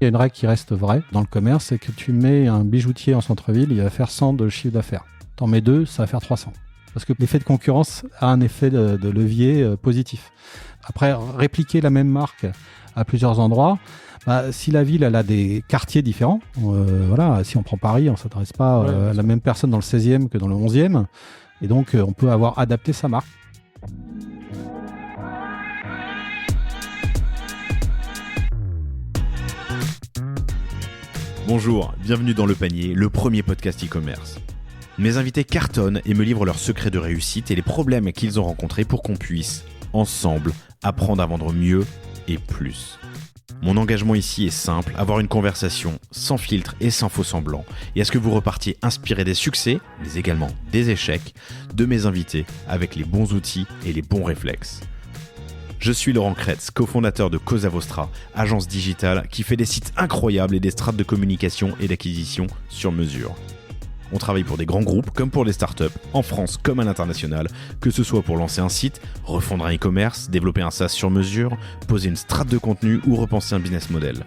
Il y a une règle qui reste vraie dans le commerce, c'est que tu mets un bijoutier en centre-ville, il va faire 100 de chiffre d'affaires. T'en mets 2, ça va faire 300. Parce que l'effet de concurrence a un effet de levier positif. Après, répliquer la même marque à plusieurs endroits, si la ville elle a des quartiers différents, si on prend Paris, on ne s'adresse pas à la même personne dans le 16e que dans le 11e. Et donc, on peut avoir adapté sa marque. Bonjour, bienvenue dans Le Panier, le premier podcast e-commerce. Mes invités cartonnent et me livrent leurs secrets de réussite et les problèmes qu'ils ont rencontrés pour qu'on puisse, ensemble, apprendre à vendre mieux et plus. Mon engagement ici est simple, avoir une conversation sans filtre et sans faux semblants, et à ce que vous repartiez inspiré des succès, mais également des échecs, de mes invités avec les bons outils et les bons réflexes. Je suis Laurent Kretz, cofondateur de Cosa Vostra, agence digitale qui fait des sites incroyables et des strates de communication et d'acquisition sur mesure. On travaille pour des grands groupes comme pour des startups, en France comme à l'international, que ce soit pour lancer un site, refondre un e-commerce, développer un SaaS sur mesure, poser une strate de contenu ou repenser un business model.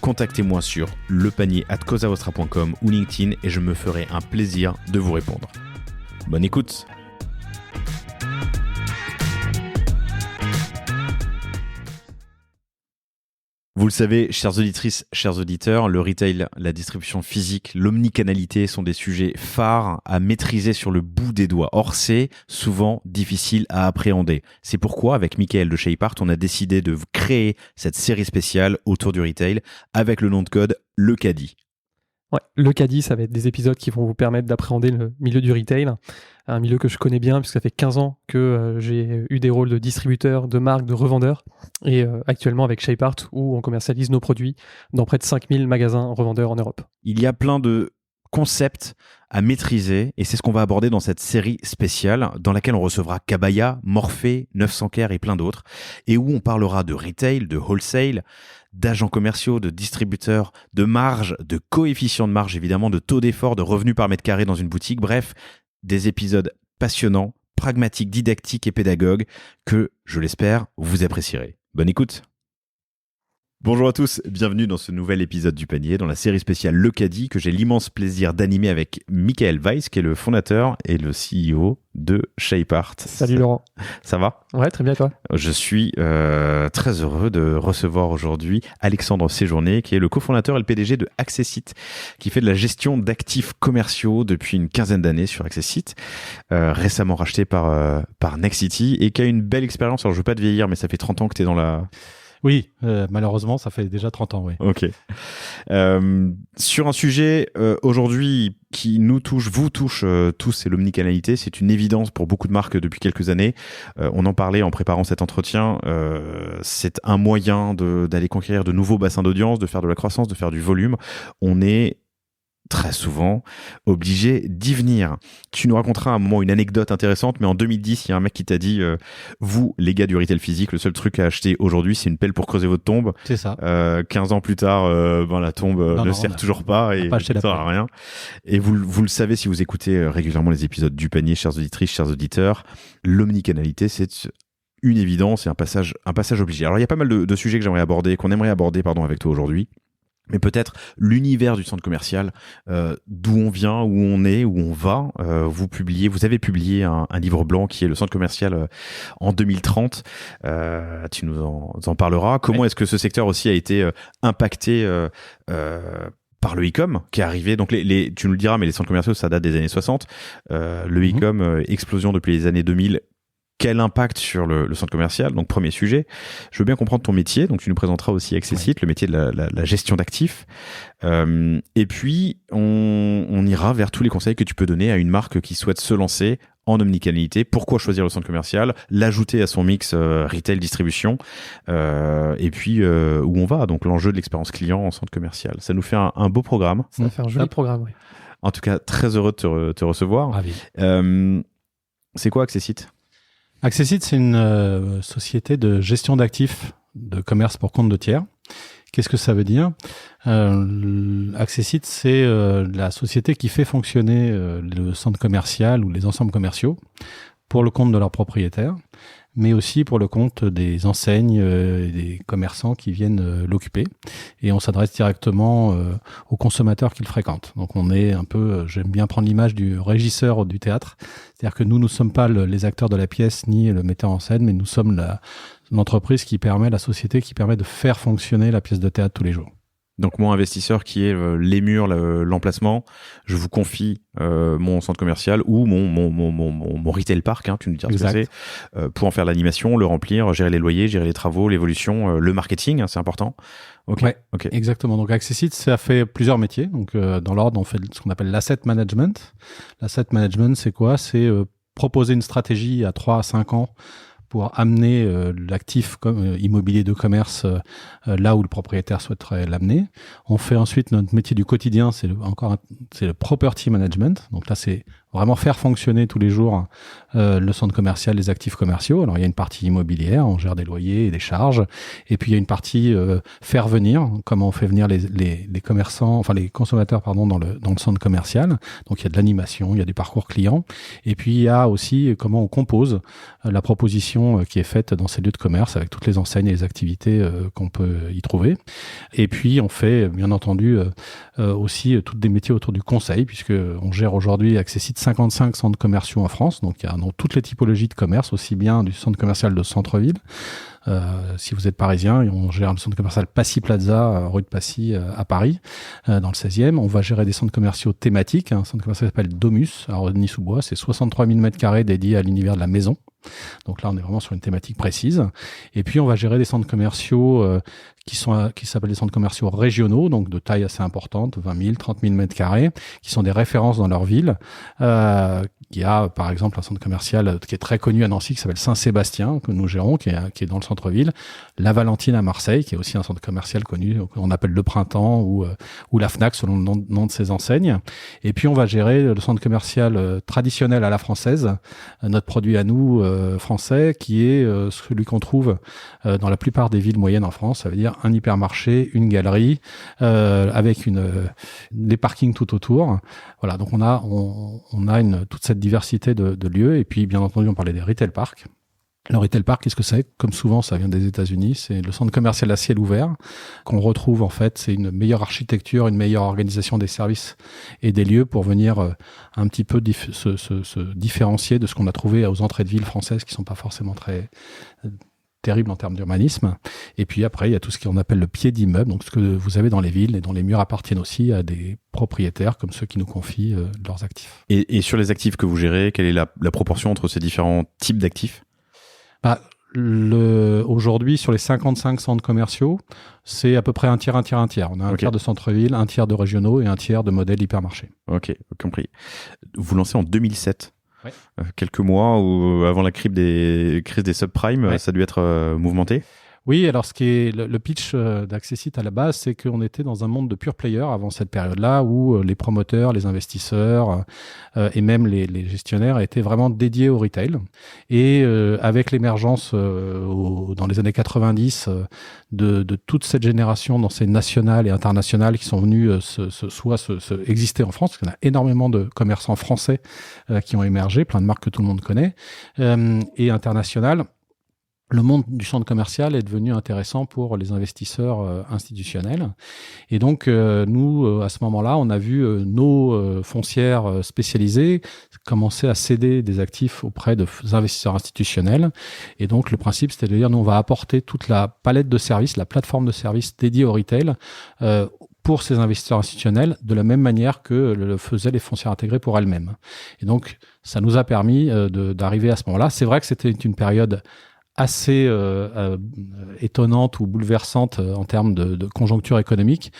Contactez-moi sur lepanier@cosavostra.com ou LinkedIn et je me ferai un plaisir de vous répondre. Bonne écoute! Vous le savez, chères auditrices, chers auditeurs, le retail, la distribution physique, l'omnicanalité sont des sujets phares à maîtriser sur le bout des doigts. Or, c'est souvent difficile à appréhender. C'est pourquoi, avec Mickaël de Shapeart, on a décidé de créer cette série spéciale autour du retail avec le nom de code Le Caddie. Ouais, le caddie, ça va être des épisodes qui vont vous permettre d'appréhender le milieu du retail, un milieu que je connais bien puisque ça fait 15 ans que j'ai eu des rôles de distributeur, de marque, de revendeur et actuellement avec Shapeart où on commercialise nos produits dans près de 5000 magasins revendeurs en Europe. Il y a plein de concepts à maîtriser et c'est ce qu'on va aborder dans cette série spéciale dans laquelle on recevra Kabaya, Morphée, 900 Care et plein d'autres et où on parlera de retail, de wholesale, d'agents commerciaux, de distributeurs, de marge, de coefficient de marge évidemment, de taux d'effort, de revenus par mètre carré dans une boutique, bref, des épisodes passionnants, pragmatiques, didactiques et pédagogues que, je l'espère, vous apprécierez. Bonne écoute! Bonjour à tous, bienvenue dans ce nouvel épisode du Panier, dans la série spéciale Le Caddie que j'ai l'immense plaisir d'animer avec Mickaël Weiss, qui est le fondateur et le CEO de Shapeart. Salut Laurent. Ça va ? Ouais, très bien toi. Je suis très heureux de recevoir aujourd'hui Alexandre Séjourné, qui est le cofondateur et le PDG de Accessite, qui fait de la gestion d'actifs commerciaux depuis une quinzaine d'années sur Accessite, récemment racheté par Nexity et qui a une belle expérience. Alors je veux pas te vieillir, mais ça fait 30 ans que tu es dans la... Oui, malheureusement, ça fait déjà 30 ans, oui. Ok. Sur un sujet aujourd'hui qui nous touche, vous touche tous, c'est l'omnicanalité. C'est une évidence pour beaucoup de marques depuis quelques années. On en parlait en préparant cet entretien. C'est un moyen d'aller conquérir de nouveaux bassins d'audience, de faire de la croissance, de faire du volume. On est très souvent obligé d'y venir. Tu nous raconteras à un moment une anecdote intéressante, mais en 2010, il y a un mec qui t'a dit vous, les gars du retail physique, le seul truc à acheter aujourd'hui, c'est une pelle pour creuser votre tombe. C'est ça. 15 ans plus tard, la tombe ne sert toujours pas et ne sert à rien. Et vous le savez si vous écoutez régulièrement les épisodes du Panier, chères auditrices, chers auditeurs, l'omnicanalité, c'est une évidence et un passage obligé. Alors, il y a pas mal de sujets que qu'on aimerait aborder avec toi aujourd'hui. Mais peut-être l'univers du centre commercial, d'où on vient, où on est, où on va. Vous avez publié un livre blanc qui est le centre commercial en 2030. Tu nous en parleras. Comment est-ce que ce secteur aussi a été impacté par le e-com qui est arrivé? Donc tu nous le diras, mais les centres commerciaux, ça date des années 60. Le e-com, explosion depuis les années 2000. Quel impact sur le centre commercial? Donc, premier sujet. Je veux bien comprendre ton métier. Donc, tu nous présenteras aussi Accessite, le métier de la gestion d'actifs. Et puis, on ira vers tous les conseils que tu peux donner à une marque qui souhaite se lancer en omnicanalité. Pourquoi choisir le centre commercial? L'ajouter à son mix retail distribution. Et puis, où on va. Donc, l'enjeu de l'expérience client en centre commercial. Ça nous fait un beau programme. Ça va faire un joli programme, oui. En tout cas, très heureux de te recevoir. Ravi. C'est quoi Accessite? Accessite, c'est une société de gestion d'actifs de commerce pour compte de tiers. Qu'est-ce que ça veut dire? Accessite, c'est la société qui fait fonctionner le centre commercial ou les ensembles commerciaux pour le compte de leurs propriétaires, mais aussi pour le compte des enseignes et des commerçants qui viennent l'occuper. Et on s'adresse directement aux consommateurs qui le fréquentent. Donc on est un peu, j'aime bien prendre l'image du régisseur du théâtre, c'est-à-dire que nous ne sommes pas les acteurs de la pièce ni le metteur en scène, mais nous sommes l'entreprise qui permet, la société qui permet de faire fonctionner la pièce de théâtre tous les jours. Donc moi, investisseur qui est les murs, l'emplacement, je vous confie mon centre commercial ou mon retail park, tu nous diras ce que c'est, pour en faire l'animation, le remplir, gérer les loyers, gérer les travaux, l'évolution, le marketing, c'est important. Okay. Exactement. Donc Accessite, ça fait plusieurs métiers. Donc dans l'ordre, on fait ce qu'on appelle l'asset management. L'asset management, c'est quoi ? C'est proposer une stratégie à 3 à 5 ans pour amener l'actif immobilier de commerce là où le propriétaire souhaiterait l'amener. On fait ensuite notre métier du quotidien, c'est le property management. Donc là, c'est vraiment faire fonctionner tous les jours le centre commercial, les actifs commerciaux. Alors il y a une partie immobilière, on gère des loyers et des charges, et puis il y a une partie faire venir, comment on fait venir les commerçants, enfin les consommateurs pardon dans le centre commercial. Donc il y a de l'animation, il y a du parcours client, et puis il y a aussi comment on compose la proposition qui est faite dans ces lieux de commerce avec toutes les enseignes et les activités qu'on peut y trouver. Et puis on fait bien entendu aussi toutes des métiers autour du conseil, puisque on gère aujourd'hui Accessite 55 centres commerciaux en France, donc il y a dans toutes les typologies de commerce, aussi bien du centre commercial de centre-ville. Si vous êtes parisien, on gère le centre commercial Passy Plaza, rue de Passy à Paris, dans le 16e. On va gérer des centres commerciaux thématiques. Un centre commercial s'appelle Domus, à Rodny-sous-Bois. C'est 63 000 m² dédiés à l'univers de la maison. Donc là, on est vraiment sur une thématique précise. Et puis, on va gérer des centres commerciaux qui s'appellent des centres commerciaux régionaux, donc de taille assez importante, 20 000, 30 000 m², qui sont des références dans leur ville. Il y a, par exemple, un centre commercial qui est très connu à Nancy, qui s'appelle Saint-Sébastien, que nous gérons, qui est dans le centre-ville. La Valentine à Marseille, qui est aussi un centre commercial connu, qu'on appelle le Printemps ou la Fnac, selon le nom de ses enseignes. Et puis, on va gérer le centre commercial traditionnel à la française, notre produit à nous, français, qui est celui qu'on trouve dans la plupart des villes moyennes en France. Ça veut dire un hypermarché, une galerie, avec des parkings tout autour. Voilà, donc on a toute cette diversité de lieux. Et puis, bien entendu, on parlait des retail parks. Le retail park, qu'est-ce que c'est ? Comme souvent, ça vient des États-Unis. C'est le centre commercial à ciel ouvert qu'on retrouve, en fait. C'est une meilleure architecture, une meilleure organisation des services et des lieux pour venir un petit peu se différencier de ce qu'on a trouvé aux entrées de villes françaises qui sont pas forcément très terribles en termes d'urbanisme. Et puis après, il y a tout ce qu'on appelle le pied d'immeuble, donc ce que vous avez dans les villes et dont les murs appartiennent aussi à des propriétaires comme ceux qui nous confient leurs actifs. Et sur les actifs que vous gérez, quelle est la proportion entre ces différents types d'actifs ? Aujourd'hui, sur les 55 centres commerciaux, c'est à peu près un tiers. On a un tiers de centre-ville, un tiers de régionaux et un tiers de modèles hypermarchés. Ok, compris. Vous lancez en 2007. Ouais. Quelques mois avant la crise des subprimes, ouais. Ça a dû être mouvementé. Oui, alors ce qui est le pitch d'Accessite à la base, c'est qu'on était dans un monde de pure player avant cette période-là où les promoteurs, les investisseurs et même les gestionnaires étaient vraiment dédiés au retail. Et avec l'émergence dans les années 90 de toute cette génération d'enseignes nationales et internationales qui sont venues exister en France, parce qu'on a énormément de commerçants français qui ont émergé, plein de marques que tout le monde connaît, et internationales. Le monde du centre commercial est devenu intéressant pour les investisseurs institutionnels. Et donc, nous, à ce moment-là, on a vu nos foncières spécialisées commencer à céder des actifs auprès de investisseurs institutionnels. Et donc, le principe, c'était de dire, nous, on va apporter toute la palette de services, la plateforme de services dédiée au retail pour ces investisseurs institutionnels, de la même manière que le faisaient les foncières intégrées pour elles-mêmes. Et donc, ça nous a permis d'arriver à ce moment-là. C'est vrai que c'était une période assez étonnante ou bouleversante en termes de conjoncture économique.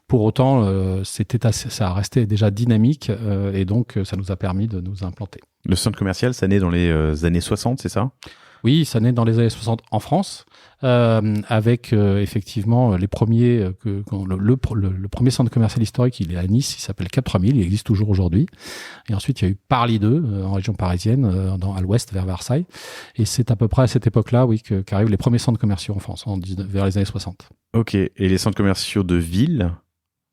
Pour autant, ça a resté déjà dynamique et donc ça nous a permis de nous implanter. Le centre commercial, ça naît dans les années 60, c'est ça ? Oui, ça naît dans les années 60 en France, avec effectivement les premiers, le premier centre commercial historique, il est à Nice, il s'appelle Cap 3000, il existe toujours aujourd'hui. Et ensuite, il y a eu Parly 2 en région parisienne, à l'ouest, vers Versailles. Et c'est à peu près à cette époque-là, oui, qu'arrivent les premiers centres commerciaux en France, vers les années 60. Ok, et les centres commerciaux de ville ?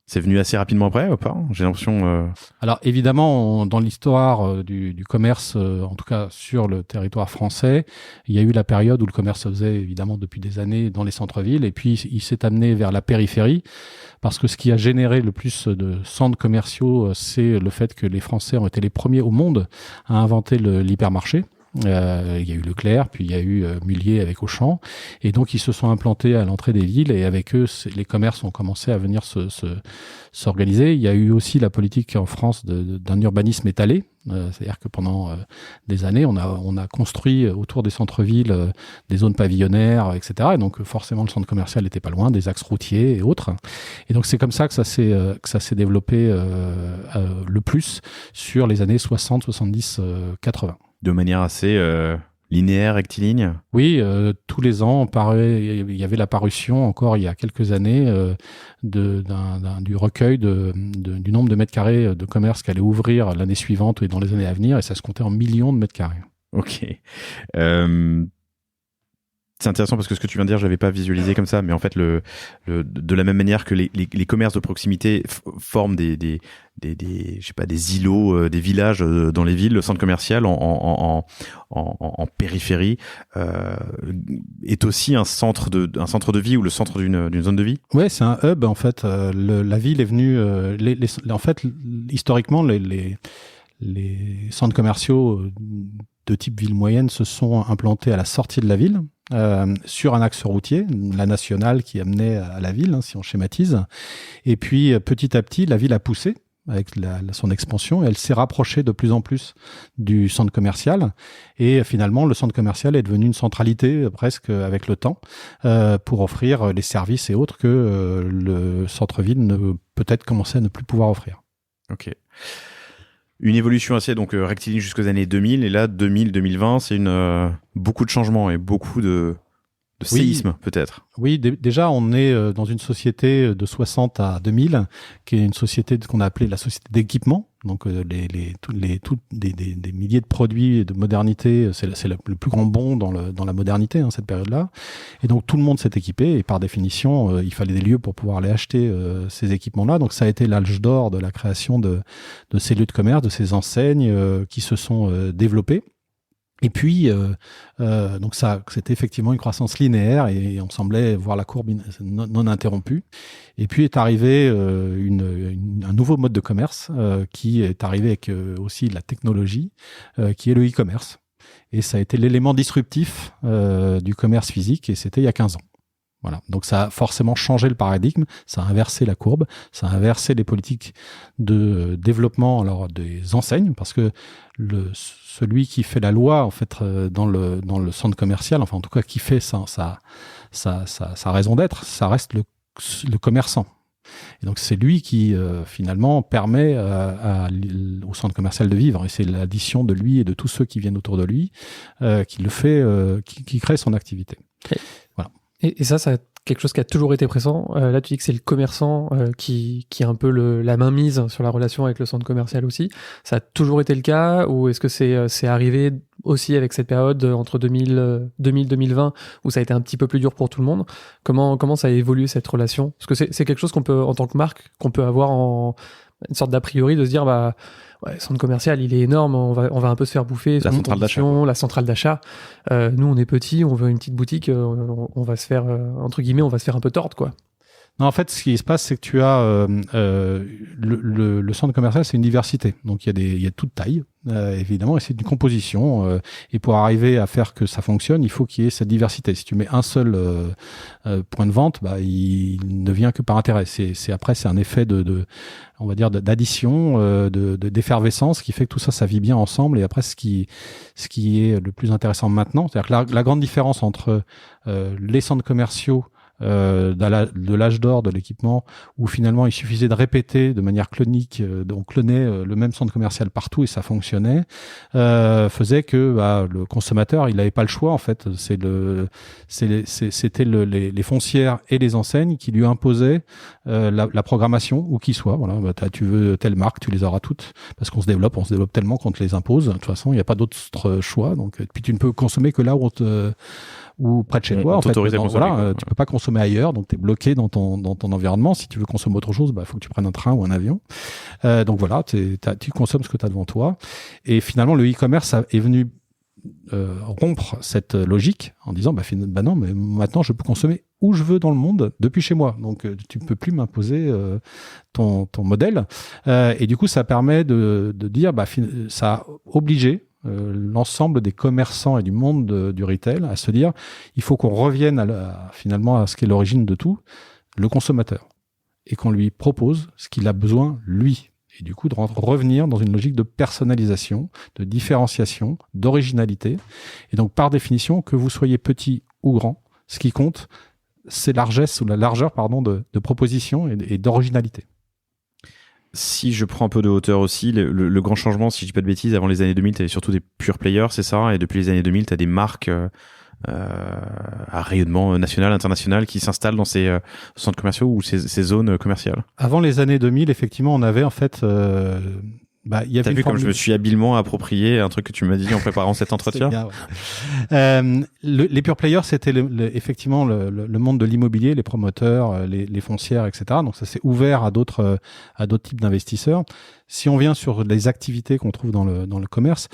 C'est venu assez rapidement après ou pas ? J'ai l'impression... Alors évidemment, dans l'histoire du commerce, en tout cas sur le territoire français, il y a eu la période où le commerce se faisait évidemment depuis des années dans les centres-villes, et puis il s'est amené vers la périphérie, parce que ce qui a généré le plus de centres commerciaux, c'est le fait que les Français ont été les premiers au monde à inventer l'hypermarché. Il y a eu Leclerc, puis il y a eu Mullier avec Auchan, et donc ils se sont implantés à l'entrée des villes, et avec eux les commerces ont commencé à venir s'organiser. Il y a eu aussi la politique en France d'un urbanisme étalé, c'est-à-dire que pendant des années on a construit autour des centres-villes des zones pavillonnaires, etc. Et donc forcément le centre commercial n'était pas loin, des axes routiers et autres. Et donc c'est comme ça que ça s'est développé le plus sur les années 60, 70, 80. De manière assez linéaire, rectiligne ? Oui, tous les ans, il y avait la parution, encore il y a quelques années, du recueil du nombre de mètres carrés de commerce qu'allait ouvrir l'année suivante et dans les années à venir, et ça se comptait en millions de mètres carrés. Ok. C'est intéressant parce que ce que tu viens de dire, je l'avais pas visualisé comme ça, mais en fait, de la même manière que les commerces de proximité forment des îlots, des villages dans les villes, le centre commercial en périphérie est aussi un centre de vie ou le centre d'une zone de vie. Ouais, c'est un hub en fait. La ville est venue. En fait, historiquement, les centres commerciaux de type ville moyenne se sont implantés à la sortie de la ville. Sur un axe routier, la nationale qui amenait à la ville, si on schématise. Et puis, petit à petit, la ville a poussé avec son expansion, et elle s'est rapprochée de plus en plus du centre commercial. Et finalement, le centre commercial est devenu une centralité presque avec le temps pour offrir les services et autres que le centre-ville peut-être commençait à ne plus pouvoir offrir. Ok. Une évolution assez rectiligne jusqu'aux années 2000, et là 2000-2020, c'est beaucoup de changements et beaucoup de séismes peut-être. Oui, déjà on est dans une société de 60 à 2000, qui est une société qu'on a appelée la société d'équipement. Donc des milliers de produits et de modernité, c'est le plus grand bond dans la modernité, cette période-là. Et donc tout le monde s'est équipé, et par définition, il fallait des lieux pour pouvoir aller acheter ces équipements-là. Donc ça a été l'âge d'or de la création de ces lieux de commerce, de ces enseignes qui se sont développées. Et puis, donc c'était effectivement une croissance linéaire, et on semblait voir la courbe non interrompue. Et puis est arrivé un nouveau mode de commerce qui est arrivé avec aussi la technologie, qui est le e-commerce. Et ça a été l'élément disruptif du commerce physique, et c'était il y a 15 ans. Voilà. Donc ça a forcément changé le paradigme, ça a inversé la courbe, ça a inversé les politiques de développement des enseignes, parce que celui qui fait la loi en fait dans le centre commercial, enfin en tout cas qui fait sa raison d'être, ça reste le commerçant. Et donc c'est lui qui finalement permet au centre commercial de vivre, et c'est l'addition de lui et de tous ceux qui viennent autour de lui qui le fait, qui crée son activité. Voilà. Et ça a quelque chose qui a toujours été présent. Là, tu dis que c'est le commerçant qui a un peu la main mise sur la relation avec le centre commercial aussi. Ça a toujours été le cas, ou est-ce que c'est arrivé aussi avec cette période entre 2000-2020 où ça a été un petit peu plus dur pour tout le monde? Comment ça a évolué cette relation? Parce que c'est quelque chose qu'on peut, en tant que marque, qu'on peut avoir en une sorte d'a priori de se dire ouais, centre commercial, il est énorme, on va un peu se faire bouffer. La centrale d'achat. La centrale d'achat. Nous, on est petits, on veut une petite boutique, on va se faire, entre guillemets, on va se faire un peu tordre, quoi. Non, en fait, ce qui se passe, c'est que tu as le centre commercial, c'est une diversité. Donc, il y a toute taille, évidemment, et c'est une composition. Et pour arriver à faire que ça fonctionne, il faut qu'il y ait cette diversité. Si tu mets un seul point de vente, il ne vient que par intérêt. Après, c'est un effet on va dire, d'addition, d'effervescence qui fait que tout ça vit bien ensemble. Et après, ce qui est le plus intéressant maintenant, c'est-à-dire que la grande différence entre les centres commerciaux de l'âge d'or de l'équipement, où finalement il suffisait de répéter de manière clonique, on clonait le même centre commercial partout et ça fonctionnait, faisait que le consommateur il n'avait pas le choix en fait. C'était les foncières et les enseignes qui lui imposaient la programmation où qu'il soit. Voilà, tu veux telle marque, tu les auras toutes, parce qu'on se développe tellement qu'on te les impose. De toute façon, il n'y a pas d'autre choix. Donc, puis tu ne peux consommer que là où ou près de chez toi. En fait, tu peux pas consommer ailleurs, donc tu es bloqué dans ton environnement. Si tu veux consommer autre chose, faut que tu prennes un train ou un avion. Donc voilà, tu consommes ce que tu as devant toi. Et finalement, le e-commerce est venu rompre cette logique en disant non, mais maintenant je peux consommer où je veux dans le monde depuis chez moi, donc tu ne peux plus m'imposer ton modèle, et du coup ça permet de dire ça a obligé l'ensemble des commerçants et du monde du retail à se dire il faut qu'on revienne finalement à ce qui est l'origine de tout, le consommateur, et qu'on lui propose ce qu'il a besoin lui. Et du coup, de revenir dans une logique de personnalisation, de différenciation, d'originalité. Et donc, par définition, que vous soyez petit ou grand, ce qui compte, c'est la largeur de proposition et d'originalité. Si je prends un peu de hauteur aussi, le grand changement, si je dis pas de bêtises, avant les années 2000, tu avais surtout des pure players, c'est ça? Et depuis les années 2000, tu as des marques à rayonnement national, international qui s'installent dans ces centres commerciaux ou ces zones commerciales. Avant les années 2000, effectivement, on avait en fait... y avait T'as vu comme je me suis habilement approprié un truc que tu m'as dit en préparant cet entretien. Bien, ouais. Les pure players, c'était effectivement le monde de l'immobilier, les promoteurs, les foncières, etc. Donc ça s'est ouvert à d'autres types d'investisseurs. Si on vient sur les activités qu'on trouve dans le commerce,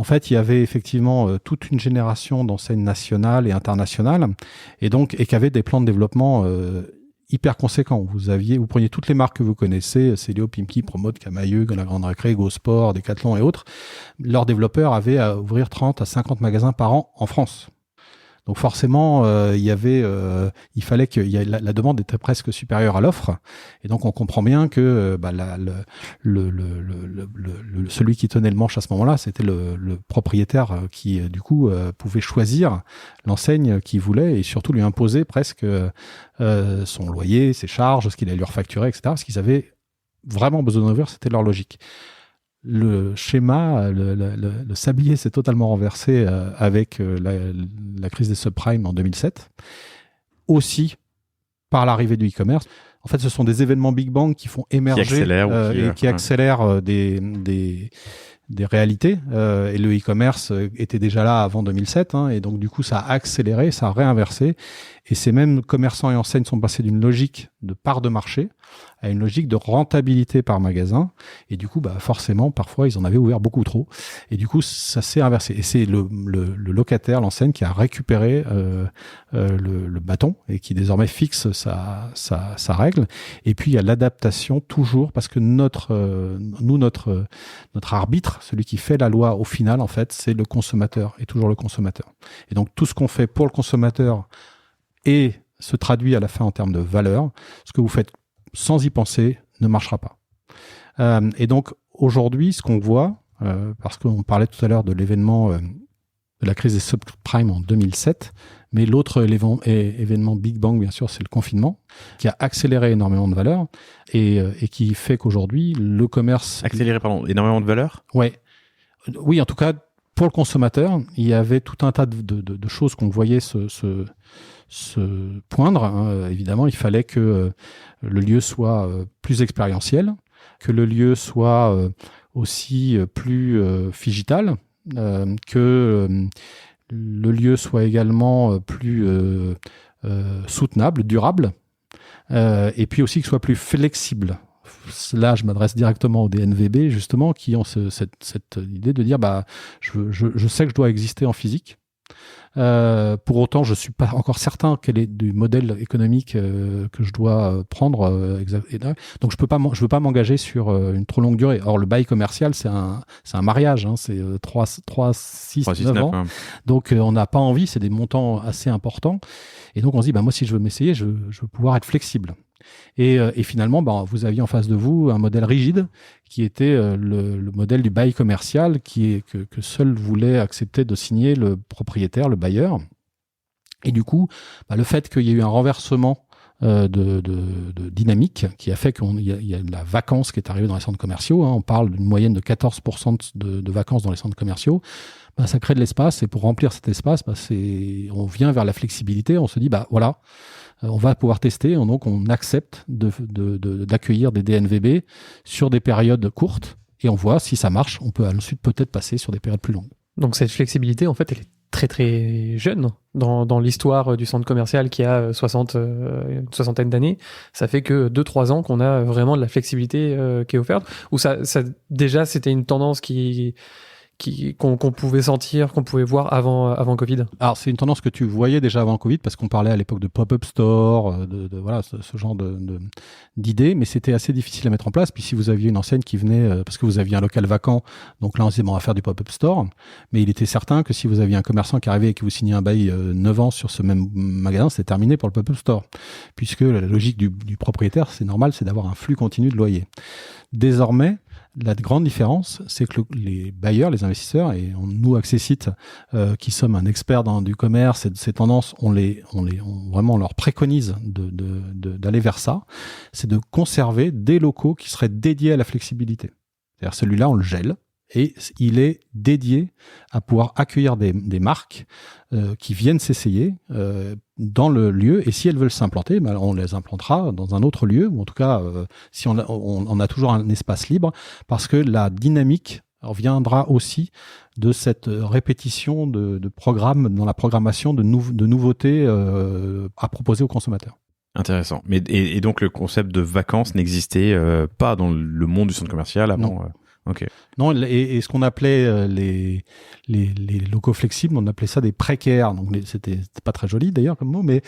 en fait, il y avait effectivement toute une génération d'enseignes nationales et internationales, et qui avaient des plans de développement hyper conséquents. Vous preniez toutes les marques que vous connaissez, Célio, Pimki, Promote, Camailleux, La Grande Récré, Go Sport, Decathlon et autres. Leurs développeurs avaient à ouvrir 30 à 50 magasins par an en France. Donc forcément, il fallait que la demande était presque supérieure à l'offre, et donc on comprend bien que celui qui tenait le manche à ce moment-là, c'était le propriétaire qui du coup pouvait choisir l'enseigne qu'il voulait et surtout lui imposer presque son loyer, ses charges, ce qu'il allait leur facturer, etc. Parce qu'ils avaient vraiment besoin d'ouvrir, c'était leur logique. Le schéma, le sablier s'est totalement renversé avec la crise des subprimes en 2007. Aussi par l'arrivée du e-commerce. En fait, ce sont des événements Big Bang qui font émerger qui accélèrent des réalités. Et le e-commerce était déjà là avant 2007. Et donc, du coup, ça a accéléré, ça a réinversé. Et ces mêmes commerçants et enseignes sont passés d'une logique de part de marché à une logique de rentabilité par magasin. Et du coup, forcément, parfois, ils en avaient ouvert beaucoup trop. Et du coup, ça s'est inversé. Et c'est le locataire, l'enseigne, qui a récupéré le bâton et qui désormais fixe sa règle. Et puis, il y a l'adaptation toujours, parce que notre arbitre, celui qui fait la loi au final, en fait, c'est le consommateur, et toujours le consommateur. Et donc, tout ce qu'on fait pour le consommateur et se traduit à la fin en termes de valeur, ce que vous faites sans y penser ne marchera pas. Et donc aujourd'hui, ce qu'on voit, parce qu'on parlait tout à l'heure de l'événement de la crise des subprimes en 2007, mais l'autre événement Big Bang, bien sûr, c'est le confinement, qui a accéléré énormément de valeur et qui fait qu'aujourd'hui, le commerce... Accéléré, énormément de valeur ? Ouais. Oui, en tout cas, pour le consommateur, il y avait tout un tas de choses qu'on voyait se poindre. Évidemment, il fallait que le lieu soit plus expérientiel, que le lieu soit aussi plus figital, que le lieu soit également plus soutenable, durable, et puis aussi qu'il soit plus flexible. Là, je m'adresse directement aux DNVB, justement, qui ont cette idée de dire je sais que je dois exister en physique. Pour autant, je ne suis pas encore certain quel est du modèle économique que je dois prendre. Donc, je veux pas m'engager sur une trop longue durée. Or, le bail commercial, c'est un mariage. C'est 3, 6, 9 ans. Hein. Donc, on n'a pas envie. C'est des montants assez importants. Et donc, on se dit, moi, si je veux m'essayer, je veux pouvoir être flexible. Et finalement, vous aviez en face de vous un modèle rigide qui était le modèle du bail commercial que seul voulait accepter de signer le propriétaire, le bailleur. Et du coup, le fait qu'il y ait eu un renversement de dynamique qui a fait qu'il y a de la vacance qui est arrivée dans les centres commerciaux. On parle d'une moyenne de 14% de vacances dans les centres commerciaux. Ça crée de l'espace, et pour remplir cet espace, on vient vers la flexibilité. On se dit, voilà, on va pouvoir tester, donc on accepte d'accueillir des DNVB sur des périodes courtes, et on voit si ça marche. On peut ensuite peut-être passer sur des périodes plus longues. Donc cette flexibilité, en fait, elle est très très jeune dans l'histoire du centre commercial qui a une soixantaine d'années, ça fait que 2-3 ans qu'on a vraiment de la flexibilité qui est offerte. Ou ça déjà c'était une tendance qu'on pouvait sentir, qu'on pouvait voir avant Covid. Alors c'est une tendance que tu voyais déjà avant Covid parce qu'on parlait à l'époque de pop-up store, voilà ce genre d'idées, mais c'était assez difficile à mettre en place. Puis si vous aviez une enseigne qui venait parce que vous aviez un local vacant, donc là on s'est dit on va faire du pop-up store, mais il était certain que si vous aviez un commerçant qui arrivait et que vous signiez un bail 9 ans sur ce même magasin, c'est terminé pour le pop-up store, puisque la logique du propriétaire, c'est normal, c'est d'avoir un flux continu de loyer. Désormais, la grande différence, c'est que les bailleurs, les investisseurs, et nous, Accessite, qui sommes un expert du commerce et de ces tendances, on leur préconise d'aller vers ça, c'est de conserver des locaux qui seraient dédiés à la flexibilité. C'est-à-dire celui-là, on le gèle et il est dédié à pouvoir accueillir des marques qui viennent s'essayer dans le lieu, et si elles veulent s'implanter, ben on les implantera dans un autre lieu, ou en tout cas si on a toujours un espace libre, parce que la dynamique viendra aussi de cette répétition de programmes dans la programmation de nouveautés à proposer aux consommateurs. Intéressant. Mais et donc le concept de vacances n'existait pas dans le monde du centre commercial avant. Non. Okay. Non, et ce qu'on appelait les locaux flexibles, on appelait ça des précaires. Donc c'était pas très joli d'ailleurs comme mot, mais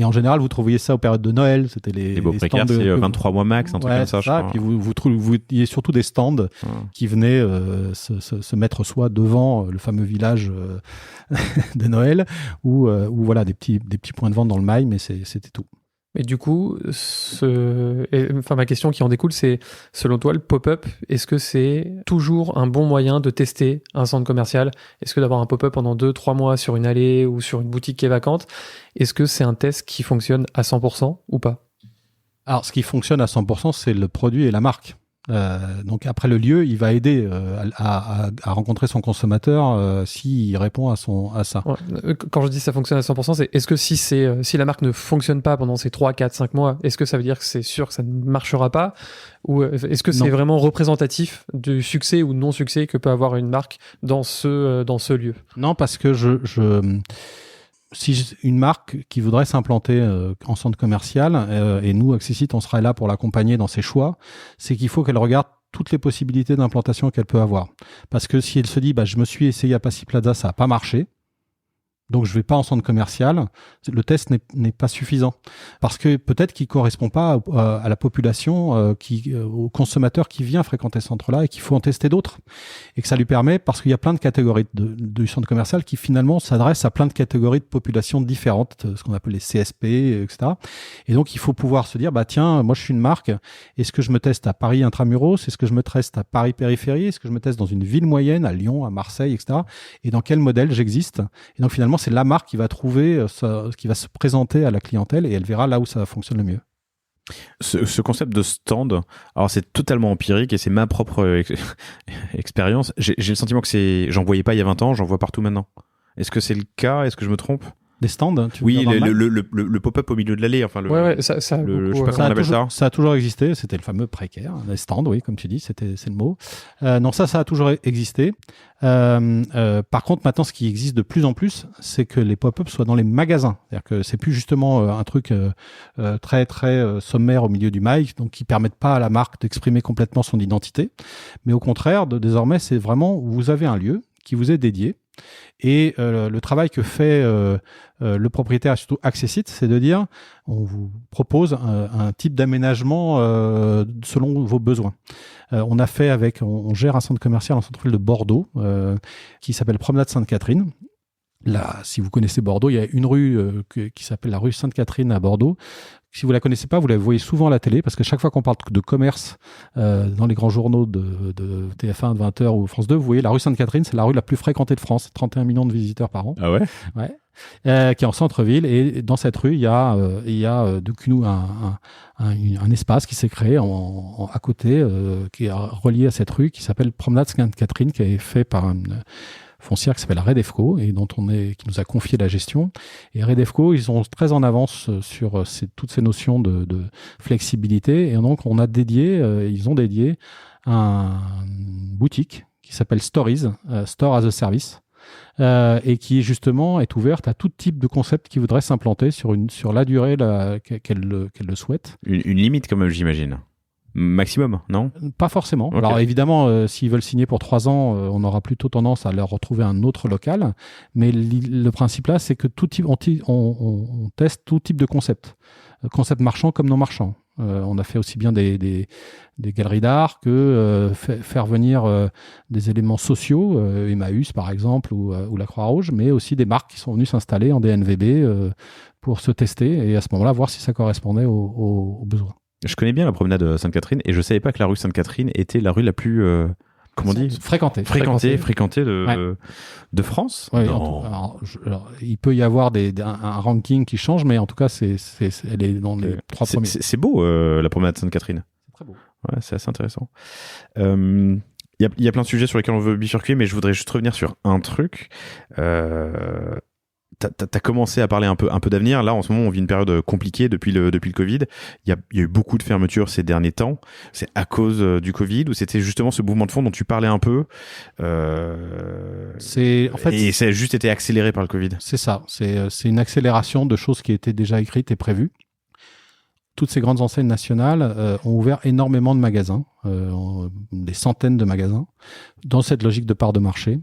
en général vous trouviez ça aux périodes de Noël. C'était les beaux précaires, c'est 23 mois max, un truc comme ça. Je crois. Et puis vous y a surtout des stands qui venaient se mettre soit devant le fameux village de Noël, ou voilà des petits points de vente dans le mail, mais c'était tout. Et du coup, ma question qui en découle, c'est, selon toi, le pop-up, est-ce que c'est toujours un bon moyen de tester un centre commercial ? Est-ce que d'avoir un pop-up pendant 2-3 mois sur une allée ou sur une boutique qui est vacante, est-ce que c'est un test qui fonctionne à 100% ou pas ? Alors, ce qui fonctionne à 100%, c'est le produit et la marque. Donc après, le lieu, il va aider à rencontrer son consommateur s'il répond à ça. Ouais. Quand je dis ça fonctionne à 100%, c'est est-ce que si la marque ne fonctionne pas pendant ces 3, 4, 5 mois, est-ce que ça veut dire que c'est sûr que ça ne marchera pas ? Ou est-ce que c'est vraiment représentatif du succès ou non-succès que peut avoir une marque dans ce lieu ? Non, parce que si une marque qui voudrait s'implanter en centre commercial, et nous, Accessite, on sera là pour l'accompagner dans ses choix, c'est qu'il faut qu'elle regarde toutes les possibilités d'implantation qu'elle peut avoir. Parce que si elle se dit, je me suis essayé à Passy Plaza, ça n'a pas marché, donc je vais pas en centre commercial, le test n'est pas suffisant. Parce que peut-être qu'il correspond pas à la population, au consommateur qui vient fréquenter ce centre-là, et qu'il faut en tester d'autres. Et que ça lui permet, parce qu'il y a plein de catégories du centre commercial qui finalement s'adressent à plein de catégories de populations différentes, ce qu'on appelle les CSP, etc. Et donc il faut pouvoir se dire, tiens, moi je suis une marque, est-ce que je me teste à Paris intramuros, est-ce que je me teste à Paris périphérie, est-ce que je me teste dans une ville moyenne, à Lyon, à Marseille, etc. Et dans quel modèle j'existe. Et donc finalement, c'est la marque qui va trouver qui va se présenter à la clientèle, et elle verra là où ça fonctionne le mieux. Ce concept de stand, alors c'est totalement empirique et c'est ma propre expérience. J'ai le sentiment que j'en voyais pas il y a 20 ans, j'en vois partout maintenant. Est-ce que c'est le cas ? Est-ce que je me trompe ? Des stands, oui, le pop-up au milieu de l'allée, enfin je sais pas comment on appelle ça. Ça a toujours existé, c'était le fameux précaire, les stands, oui, comme tu dis, c'est le mot. Non, ça a toujours existé. Par contre, maintenant, ce qui existe de plus en plus, c'est que les pop-ups soient dans les magasins. C'est-à-dire que c'est plus justement un truc très très sommaire au milieu du mail, donc qui permettent pas à la marque d'exprimer complètement son identité, mais au contraire, désormais, c'est vraiment, vous avez un lieu qui vous est dédié. Et le travail que fait le propriétaire, surtout Accessite, c'est de dire, on vous propose un type d'aménagement selon vos besoins. On gère un centre commercial en centre-ville de Bordeaux qui s'appelle Promenade Sainte-Catherine. Là, si vous connaissez Bordeaux, il y a une rue qui s'appelle la rue Sainte-Catherine à Bordeaux. Si vous la connaissez pas, vous la voyez souvent à la télé, parce que chaque fois qu'on parle de commerce dans les grands journaux de TF1, de 20h ou France 2, vous voyez la rue Sainte-Catherine, c'est la rue la plus fréquentée de France, 31 millions de visiteurs par an. Ah ouais ? Ouais. Qui est en centre-ville, et dans cette rue, il y a un espace qui s'est créé à côté, qui est relié à cette rue, qui s'appelle Promenade Sainte-Catherine, qui est fait par une foncière qui s'appelle Redefco, et qui nous a confié la gestion. Et Redefco, ils sont très en avance sur toutes ces notions de flexibilité, et donc ils ont dédié une boutique qui s'appelle Stories, Store as a Service, et qui justement est ouverte à tout type de concept qui voudrait s'implanter sur la durée qu'elle le souhaite. Une limite quand même, j'imagine. Maximum, non ? Pas forcément. Okay. Alors évidemment, s'ils veulent signer pour 3 ans, on aura plutôt tendance à leur retrouver un autre local. Mais le principe là, c'est que on teste tout type de concept. Concept marchand comme non marchand. On a fait aussi bien des galeries d'art que faire venir des éléments sociaux, Emmaüs par exemple, ou la Croix-Rouge, mais aussi des marques qui sont venues s'installer en DNVB pour se tester et à ce moment-là voir si ça correspondait aux besoins. Je connais bien la promenade Sainte-Catherine et je savais pas que la rue Sainte-Catherine était la rue la plus fréquentée de France. Oui, alors, il peut y avoir un ranking qui change, mais en tout cas elle est dans les 3 premiers. C'est beau la promenade Sainte-Catherine. C'est très beau. Ouais, c'est assez intéressant. Il y a plein de sujets sur lesquels on veut bifurquer, mais je voudrais juste revenir sur un truc. T'as commencé à parler un peu d'avenir. Là, en ce moment, on vit une période compliquée depuis le Covid. Il y a eu beaucoup de fermetures ces derniers temps. C'est à cause du Covid ou c'était justement ce mouvement de fond dont tu parlais un peu et ça a juste été accéléré par le Covid. C'est ça. C'est une accélération de choses qui étaient déjà écrites et prévues. Toutes ces grandes enseignes nationales ont ouvert énormément de magasins, des centaines de magasins, dans cette logique de part de marché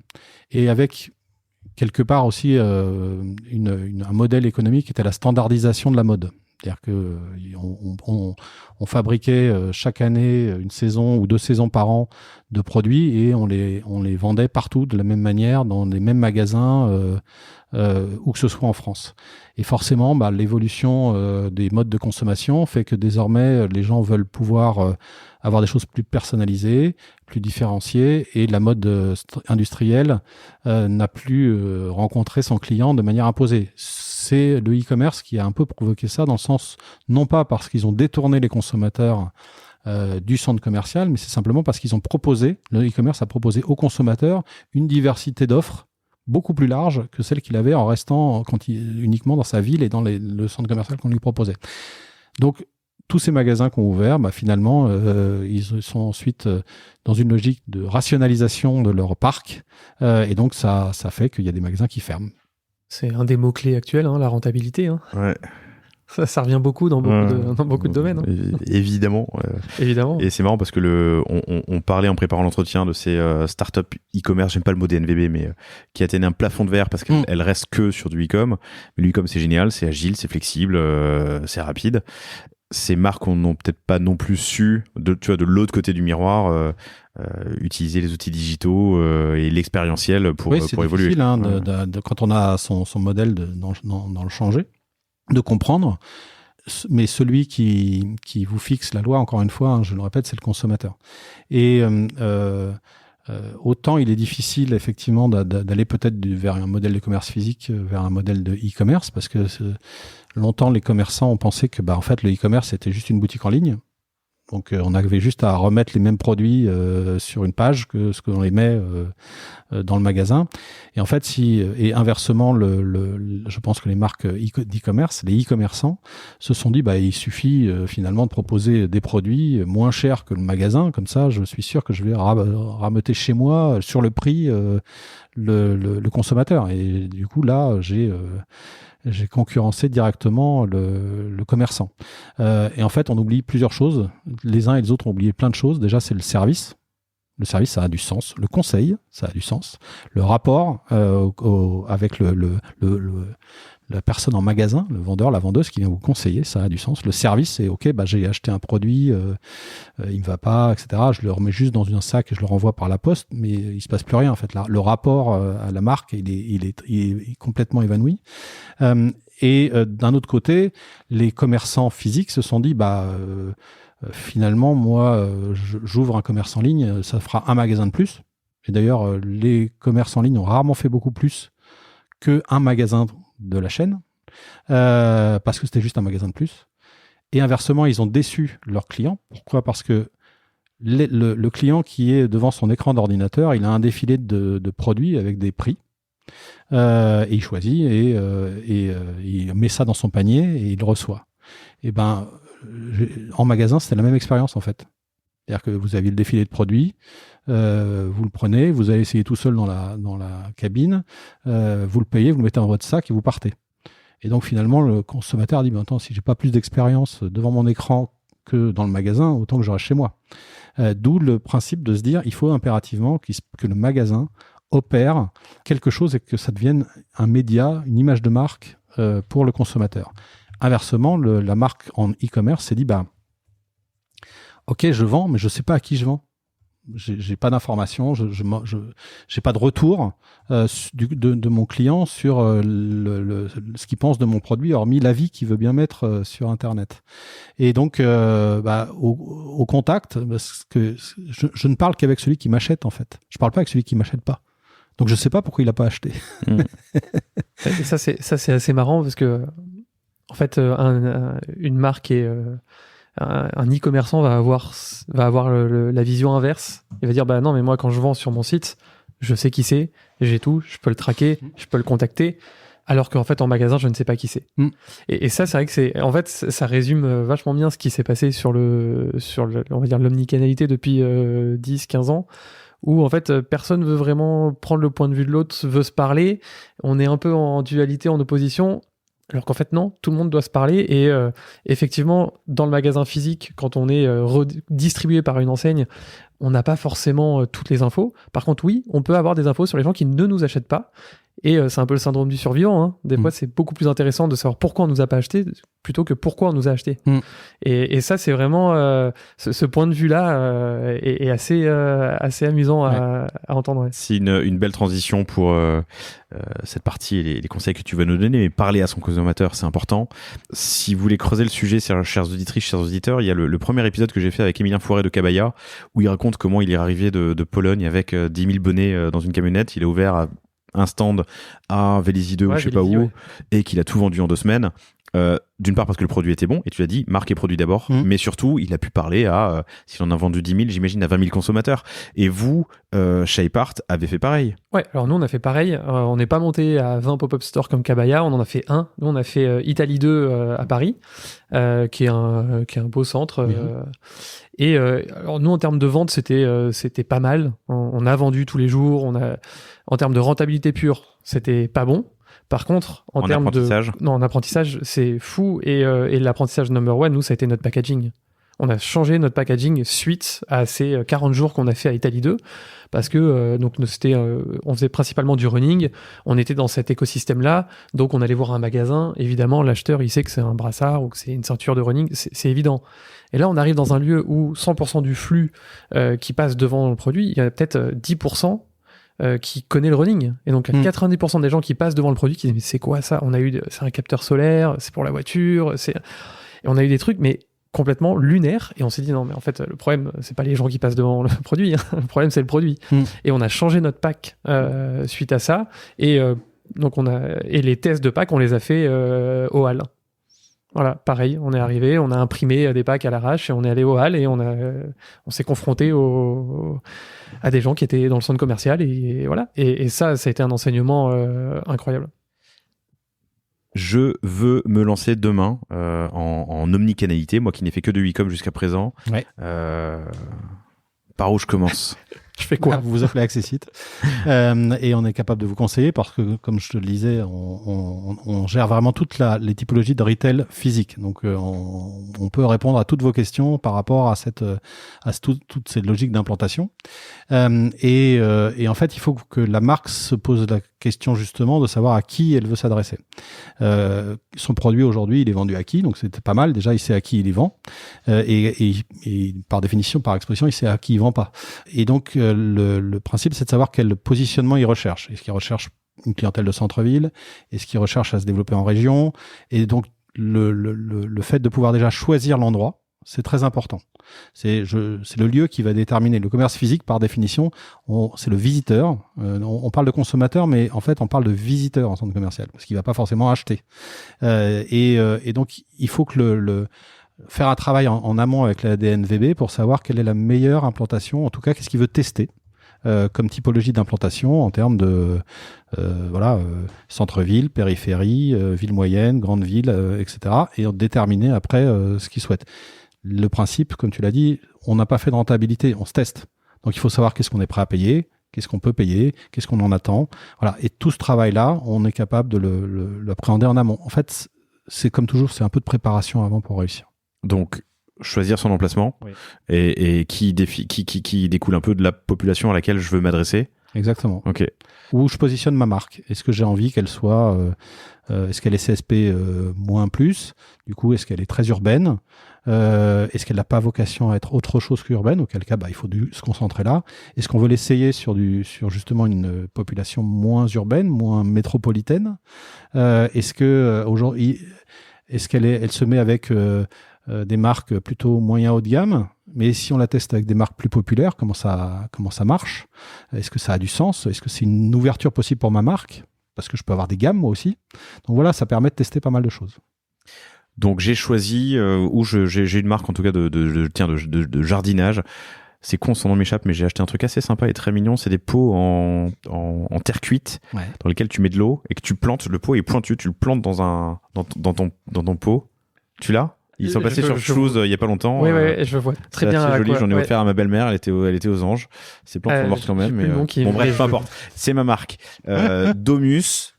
et avec quelque part aussi un modèle économique qui était la standardisation de la mode. C'est-à-dire que on fabriquait chaque année une saison ou 2 saisons par an de produits et on les vendait partout de la même manière dans les mêmes magasins où que ce soit en France. Et forcément, l'évolution des modes de consommation fait que désormais les gens veulent pouvoir avoir des choses plus personnalisées, plus différenciées, et la mode industrielle n'a plus rencontré son client de manière imposée. C'est le e-commerce qui a un peu provoqué ça, dans le sens, non pas parce qu'ils ont détourné les consommateurs du centre commercial, mais c'est simplement parce qu'ils ont le e-commerce a proposé aux consommateurs une diversité d'offres beaucoup plus large que celle qu'il avait en restant uniquement dans sa ville et dans le centre commercial qu'on lui proposait. Donc, tous ces magasins qui ont ouvert, finalement, ils sont ensuite dans une logique de rationalisation de leur parc. Et donc, ça fait qu'il y a des magasins qui ferment. C'est un des mots-clés actuels, la rentabilité. Ouais. Ça revient beaucoup dans beaucoup de domaines. Évidemment. Évidemment. Et c'est marrant parce que on parlait en préparant l'entretien de ces startups e-commerce, j'aime pas le mot DNVB, mais qui atteignaient un plafond de verre parce qu'elles restent que sur du e-com. Mais l'e-com, c'est génial, c'est agile, c'est flexible, c'est rapide. Ces marques n'ont peut-être pas non plus su, de l'autre côté du miroir, utiliser les outils digitaux et l'expérientiel pour évoluer. C'est difficile quand on a son modèle dans le changer, de comprendre. Mais celui qui vous fixe la loi, encore une fois, je le répète, c'est le consommateur. Et autant il est difficile effectivement d'aller peut-être vers un modèle de commerce physique vers un modèle de e-commerce, parce que longtemps les commerçants ont pensé que en fait le e-commerce c'était juste une boutique en ligne. Donc on avait juste à remettre les mêmes produits sur une page que ce que l'on les met dans le magasin. Et en fait, et inversement, je pense que les marques d'e-commerce, les e-commerçants, se sont dit il suffit finalement de proposer des produits moins chers que le magasin. Comme ça, je suis sûr que je vais rameuter chez moi sur le prix le consommateur. Et du coup, là, j'ai concurrencé directement le commerçant. Et en fait, on oublie plusieurs choses. Les uns et les autres ont oublié plein de choses. Déjà, c'est le service. Le service, ça a du sens. Le conseil, ça a du sens. Le rapport avec la personne en magasin, le vendeur, la vendeuse qui vient vous conseiller, ça a du sens. Le service, c'est OK, j'ai acheté un produit, il me va pas, etc. Je le remets juste dans un sac et je le renvoie par la poste, mais il se passe plus rien en fait. Là, le rapport à la marque, il est complètement évanoui. Et d'un autre côté, les commerçants physiques se sont dit finalement, moi, j'ouvre un commerce en ligne, ça fera un magasin de plus. Et d'ailleurs, les commerces en ligne ont rarement fait beaucoup plus qu'un magasin de la chaîne, parce que c'était juste un magasin de plus. Et inversement, ils ont déçu leurs clients. Pourquoi ? Parce que le client qui est devant son écran d'ordinateur, il a un défilé de produits avec des prix. Et il choisit et il met ça dans son panier et il le reçoit. Et en magasin, c'était la même expérience en fait. C'est-à-dire que vous aviez le défilé de produits, vous le prenez, vous allez essayer tout seul dans la cabine, vous le payez, vous le mettez dans votre sac et vous partez. Et donc finalement, le consommateur dit, mais attends, si j'ai pas plus d'expérience devant mon écran que dans le magasin, autant que je reste chez moi. D'où le principe de se dire, il faut impérativement que le magasin opère quelque chose et que ça devienne un média, une image de marque pour le consommateur. Inversement, la marque en e-commerce s'est dit, ok, je vends, mais je sais pas à qui je vends. J'ai pas d'informations, j'ai pas de retour de mon client sur ce qu'il pense de mon produit, hormis l'avis qu'il veut bien mettre sur Internet. Et donc, au contact, parce que je ne parle qu'avec celui qui m'achète, en fait. Je parle pas avec celui qui m'achète pas. Donc, je sais pas pourquoi il a pas acheté. Et ça, c'est assez marrant parce que, en fait, une marque et un e-commerçant va avoir la vision inverse. Il va dire, non, mais moi, quand je vends sur mon site, je sais qui c'est, j'ai tout, je peux le traquer, je peux le contacter, alors qu'en fait, en magasin, je ne sais pas qui c'est. Et ça, c'est vrai que en fait, ça résume vachement bien ce qui s'est passé sur on va dire, l'omnicanalité depuis 10-15 ans, où en fait, personne veut vraiment prendre le point de vue de l'autre, veut se parler. On est un peu en dualité, en opposition. Alors qu'en fait, non, tout le monde doit se parler. Et effectivement, dans le magasin physique, quand on est redistribué par une enseigne, on n'a pas forcément toutes les infos. Par contre, oui, on peut avoir des infos sur les gens qui ne nous achètent pas. Et c'est un peu le syndrome du survivant. Hein. Des fois, c'est beaucoup plus intéressant de savoir pourquoi on nous a pas acheté plutôt que pourquoi on nous a acheté. Et ça, c'est vraiment ce point de vue-là est assez amusant à entendre. Ouais. C'est une belle transition pour cette partie et les conseils que tu vas nous donner. Mais parler à son consommateur, c'est important. Si vous voulez creuser le sujet, chères auditrices, chers auditeurs, il y a le premier épisode que j'ai fait avec Émilien Fouret de Cabaya, où il raconte comment il est arrivé de Pologne avec 10 000 bonnets dans une camionnette. Il a ouvert un stand à Vélizy 2 ou je sais pas où, et qu'il a tout vendu en 2 semaines. D'une part parce que le produit était bon, et tu l'as dit, marque et produit d'abord, mais surtout, il a pu parler à, s'il en a vendu 10 000, j'imagine, à 20 000 consommateurs. Et vous, Shapart, avez fait pareil. Ouais, alors nous, on a fait pareil. On n'est pas monté à 20 pop-up stores comme Cabaya, on en a fait un. Nous, on a fait Italie 2 à Paris, qui est un beau centre. Et alors nous, en termes de vente, c'était pas mal. On a vendu tous les jours. En termes de rentabilité pure, c'était pas bon. Par contre, en termes en apprentissage, c'est fou. Et l'apprentissage number one, nous, ça a été notre packaging. On a changé notre packaging suite à ces 40 jours qu'on a fait à Italie 2, parce que on faisait principalement du running, on était dans cet écosystème-là, donc on allait voir un magasin, évidemment, l'acheteur, il sait que c'est un brassard ou que c'est une ceinture de running, c'est évident. Et là, on arrive dans un lieu où 100% du flux qui passe devant le produit, il y a peut-être 10% qui connaît le running. Et donc, 90% des gens qui passent devant le produit qui disent, mais c'est quoi ça? C'est un capteur solaire, c'est pour la voiture, et on a eu des trucs, mais complètement lunaire, et on s'est dit non mais en fait le problème c'est pas les gens qui passent devant le produit, hein. Le problème c'est le produit. Et on a changé notre pack suite à ça, et donc les tests de pack on les a fait au hall. Voilà, pareil, on est arrivé, on a imprimé des packs à l'arrache et on est allé au hall et on s'est confronté à des gens qui étaient dans le centre commercial, et voilà, et ça a été un enseignement incroyable. Je veux me lancer demain en omnicanalité, moi qui n'ai fait que de e-com jusqu'à présent. Ouais. Par où je commence? Je fais quoi? Vous vous appelez Accessite. Et on est capable de vous conseiller parce que, comme je te le disais, on gère vraiment toutes les typologies de retail physique. Donc, on peut répondre à toutes vos questions par rapport à toutes ces logiques d'implantation. Et en fait, il faut que la marque se pose la question justement de savoir à qui elle veut s'adresser. Son produit aujourd'hui, il est vendu à qui? Donc, c'était pas mal. Déjà, il sait à qui il y vend. Et par définition, par expression, il sait à qui il vend pas. Et donc, le principe, c'est de savoir quel positionnement il recherche. Est-ce qu'il recherche une clientèle de centre-ville? Est-ce qu'il recherche à se développer en région? Et donc, le fait de pouvoir déjà choisir l'endroit, c'est très important. C'est le lieu qui va déterminer. Le commerce physique, par définition, c'est le visiteur. On parle de consommateur, mais en fait, on parle de visiteur en centre commercial, parce qu'il va pas forcément acheter. Et donc, il faut que faire un travail en amont avec la DNVB pour savoir quelle est la meilleure implantation, en tout cas, qu'est-ce qu'il veut tester comme typologie d'implantation en termes de centre-ville, périphérie, ville moyenne, grande ville, etc. Et déterminer après ce qu'il souhaite. Le principe, comme tu l'as dit, on n'a pas fait de rentabilité, on se teste. Donc il faut savoir qu'est-ce qu'on est prêt à payer, qu'est-ce qu'on peut payer, qu'est-ce qu'on en attend. Voilà. Et tout ce travail-là, on est capable de l'appréhender en amont. En fait, c'est comme toujours, c'est un peu de préparation avant pour réussir. Donc, choisir son emplacement et qui découle un peu de la population à laquelle je veux m'adresser. Exactement. Ok. Où je positionne ma marque. Est-ce que j'ai envie qu'elle soit, est-ce qu'elle est CSP moins plus? Du coup, est-ce qu'elle est très urbaine? Est-ce qu'elle n'a pas vocation à être autre chose qu'urbaine? Auquel cas, il faut se concentrer là. Est-ce qu'on veut l'essayer sur justement une population moins urbaine, moins métropolitaine? Est-ce que aujourd'hui, elle se met avec des marques plutôt moyen haut de gamme, mais si on la teste avec des marques plus populaires, comment ça marche? Est-ce que ça a du sens? Est-ce que c'est une ouverture possible pour ma marque? Parce que je peux avoir des gammes moi aussi. Donc voilà, ça permet de tester pas mal de choses. Donc j'ai choisi, j'ai une marque en tout cas de jardinage. C'est con, son nom m'échappe, mais j'ai acheté un truc assez sympa et très mignon. C'est des pots en terre cuite dans lesquels tu mets de l'eau et que tu plantes. Le pot est pointu, tu le plantes dans ton pot. Tu l'as? Ils sont passés sur Choose il y a pas longtemps. Oui, je vois très bien. C'est joli, j'en ai offert à ma belle-mère, elle était aux anges. Ces plantes sont mortes quand même. Mais bon, bref, peu importe. C'est ma marque. Domus,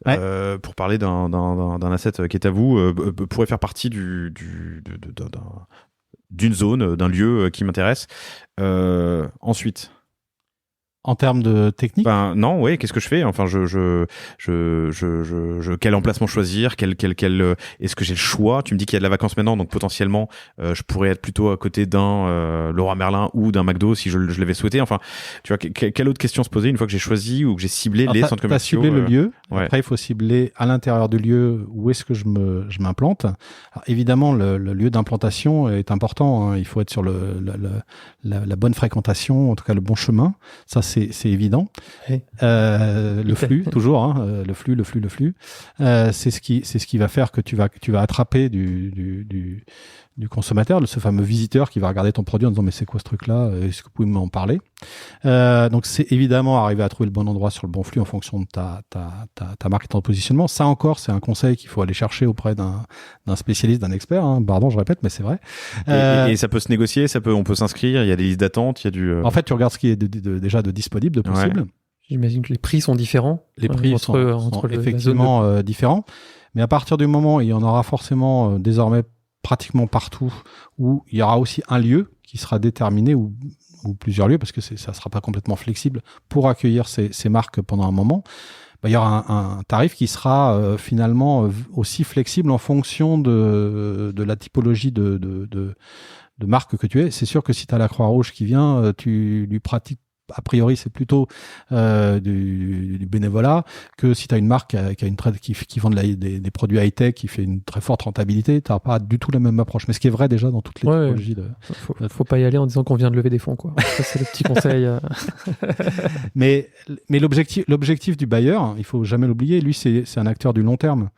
pour parler d'un asset qui est à vous, pourrait faire partie d'une zone, d'un lieu qui m'intéresse. Ensuite. En termes de technique? Non, qu'est-ce que je fais? Enfin, quel emplacement choisir? Est-ce que j'ai le choix? Tu me dis qu'il y a de la vacance maintenant, donc potentiellement, je pourrais être plutôt à côté d'un Leroy Merlin ou d'un McDo si je l'avais souhaité. Enfin, tu vois, quelle autre question se poser une fois que j'ai choisi ou que j'ai ciblé les centres commerciaux? Tu as ciblé le lieu. Après, il faut cibler à l'intérieur du lieu où est-ce que je m'implante. Alors, évidemment, le lieu d'implantation est important. Hein. Il faut être sur la bonne fréquentation, en tout cas le bon chemin. Ça, c'est évident. Le flux, toujours, hein, le flux. C'est ce qui va faire que tu vas attraper du consommateur, ce fameux visiteur qui va regarder ton produit en disant mais c'est quoi ce truc-là? Est-ce que vous pouvez m'en parler? Donc c'est évidemment arriver à trouver le bon endroit sur le bon flux en fonction de ta marque et ton positionnement. Ça encore, c'est un conseil qu'il faut aller chercher auprès d'un spécialiste, d'un expert. Hein. Pardon, je répète, mais c'est vrai. Et ça peut se négocier, on peut s'inscrire. Il y a des listes d'attente, il y a du. En fait, tu regardes ce qui est déjà de disponible, de possible. Ouais. J'imagine que les prix sont différents. Les prix sont effectivement différents, mais à partir du moment où il y en aura forcément désormais pratiquement partout, où il y aura aussi un lieu qui sera déterminé ou plusieurs lieux, parce que ça sera pas complètement flexible pour accueillir ces marques pendant un moment. Il y aura un tarif qui sera finalement aussi flexible en fonction de la typologie de marque que tu es. C'est sûr que si tu as la Croix-Rouge qui vient, tu lui pratiques a priori, c'est plutôt du bénévolat, que si tu as une marque qui vend des produits high-tech, qui fait une très forte rentabilité, tu n'auras pas du tout la même approche. Mais ce qui est vrai déjà dans toutes les typologies. Faut pas y aller en disant qu'on vient de lever des fonds, quoi. Ça, c'est le petit conseil. Mais l'objectif du bailleur, il faut jamais l'oublier, lui, c'est un acteur du long terme.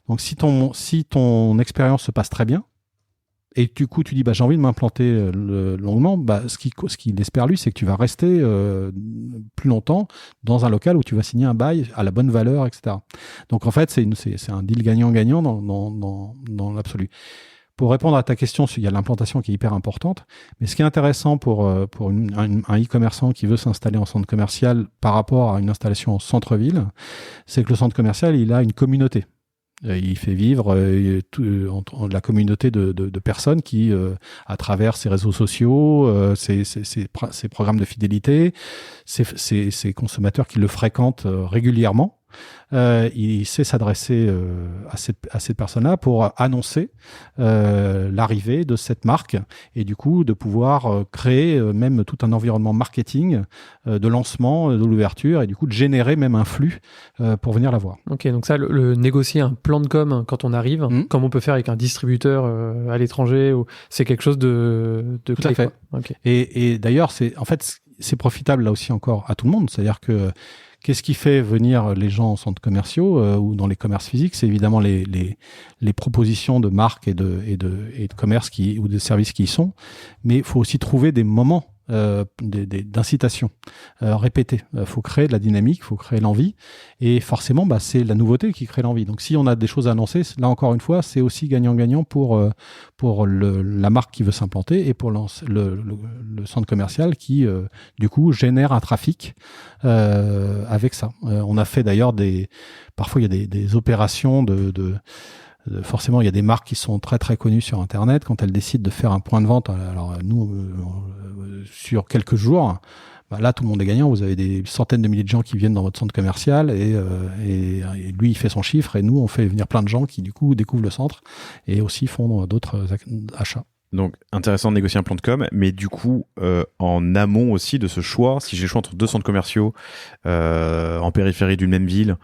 Donc, si ton expérience se passe très bien, et du coup, tu dis, j'ai envie de m'implanter longuement, ce qu'il espère, lui, c'est que tu vas rester plus longtemps dans un local où tu vas signer un bail à la bonne valeur, etc. Donc, en fait, c'est un deal gagnant-gagnant dans l'absolu. Pour répondre à ta question, il y a l'implantation qui est hyper importante. Mais ce qui est intéressant pour un e-commerçant qui veut s'installer en centre commercial par rapport à une installation en centre-ville, c'est que le centre commercial, il a une communauté. Il fait vivre la communauté de personnes qui, à travers ses réseaux sociaux, ses programmes de fidélité, ses consommateurs qui le fréquentent régulièrement, il sait s'adresser à cette personne-là pour annoncer l'arrivée de cette marque et du coup de pouvoir créer même tout un environnement marketing de lancement, de l'ouverture et du coup de générer même un flux pour venir la voir. Ok, donc ça, le négocier un plan de com quand on arrive, comme on peut faire avec un distributeur à l'étranger, c'est quelque chose de tout clé, à fait. Okay. Et d'ailleurs, c'est profitable là aussi encore à tout le monde, c'est-à-dire que qu'est-ce qui fait venir les gens en centres commerciaux ou dans les commerces physiques? C'est évidemment les propositions de marques et de commerces ou de services qui y sont. Mais il faut aussi trouver des moments d'incitation répétée. Faut créer de la dynamique, faut créer l'envie, et forcément, c'est la nouveauté qui crée l'envie. Donc, si on a des choses à annoncer, là encore une fois, c'est aussi gagnant-gagnant pour la marque qui veut s'implanter et pour le centre commercial qui, du coup, génère un trafic avec ça. On a fait d'ailleurs parfois il y a des opérations forcément, il y a des marques qui sont très très connues sur Internet. Quand elles décident de faire un point de vente, alors nous, sur quelques jours, là tout le monde est gagnant. Vous avez des centaines de milliers de gens qui viennent dans votre centre commercial et lui il fait son chiffre et nous on fait venir plein de gens qui du coup découvrent le centre et aussi font d'autres achats. Donc, intéressant de négocier un plan de com, mais du coup, en amont aussi de ce choix, si j'ai le choix entre 2 centres commerciaux en périphérie d'une même ville,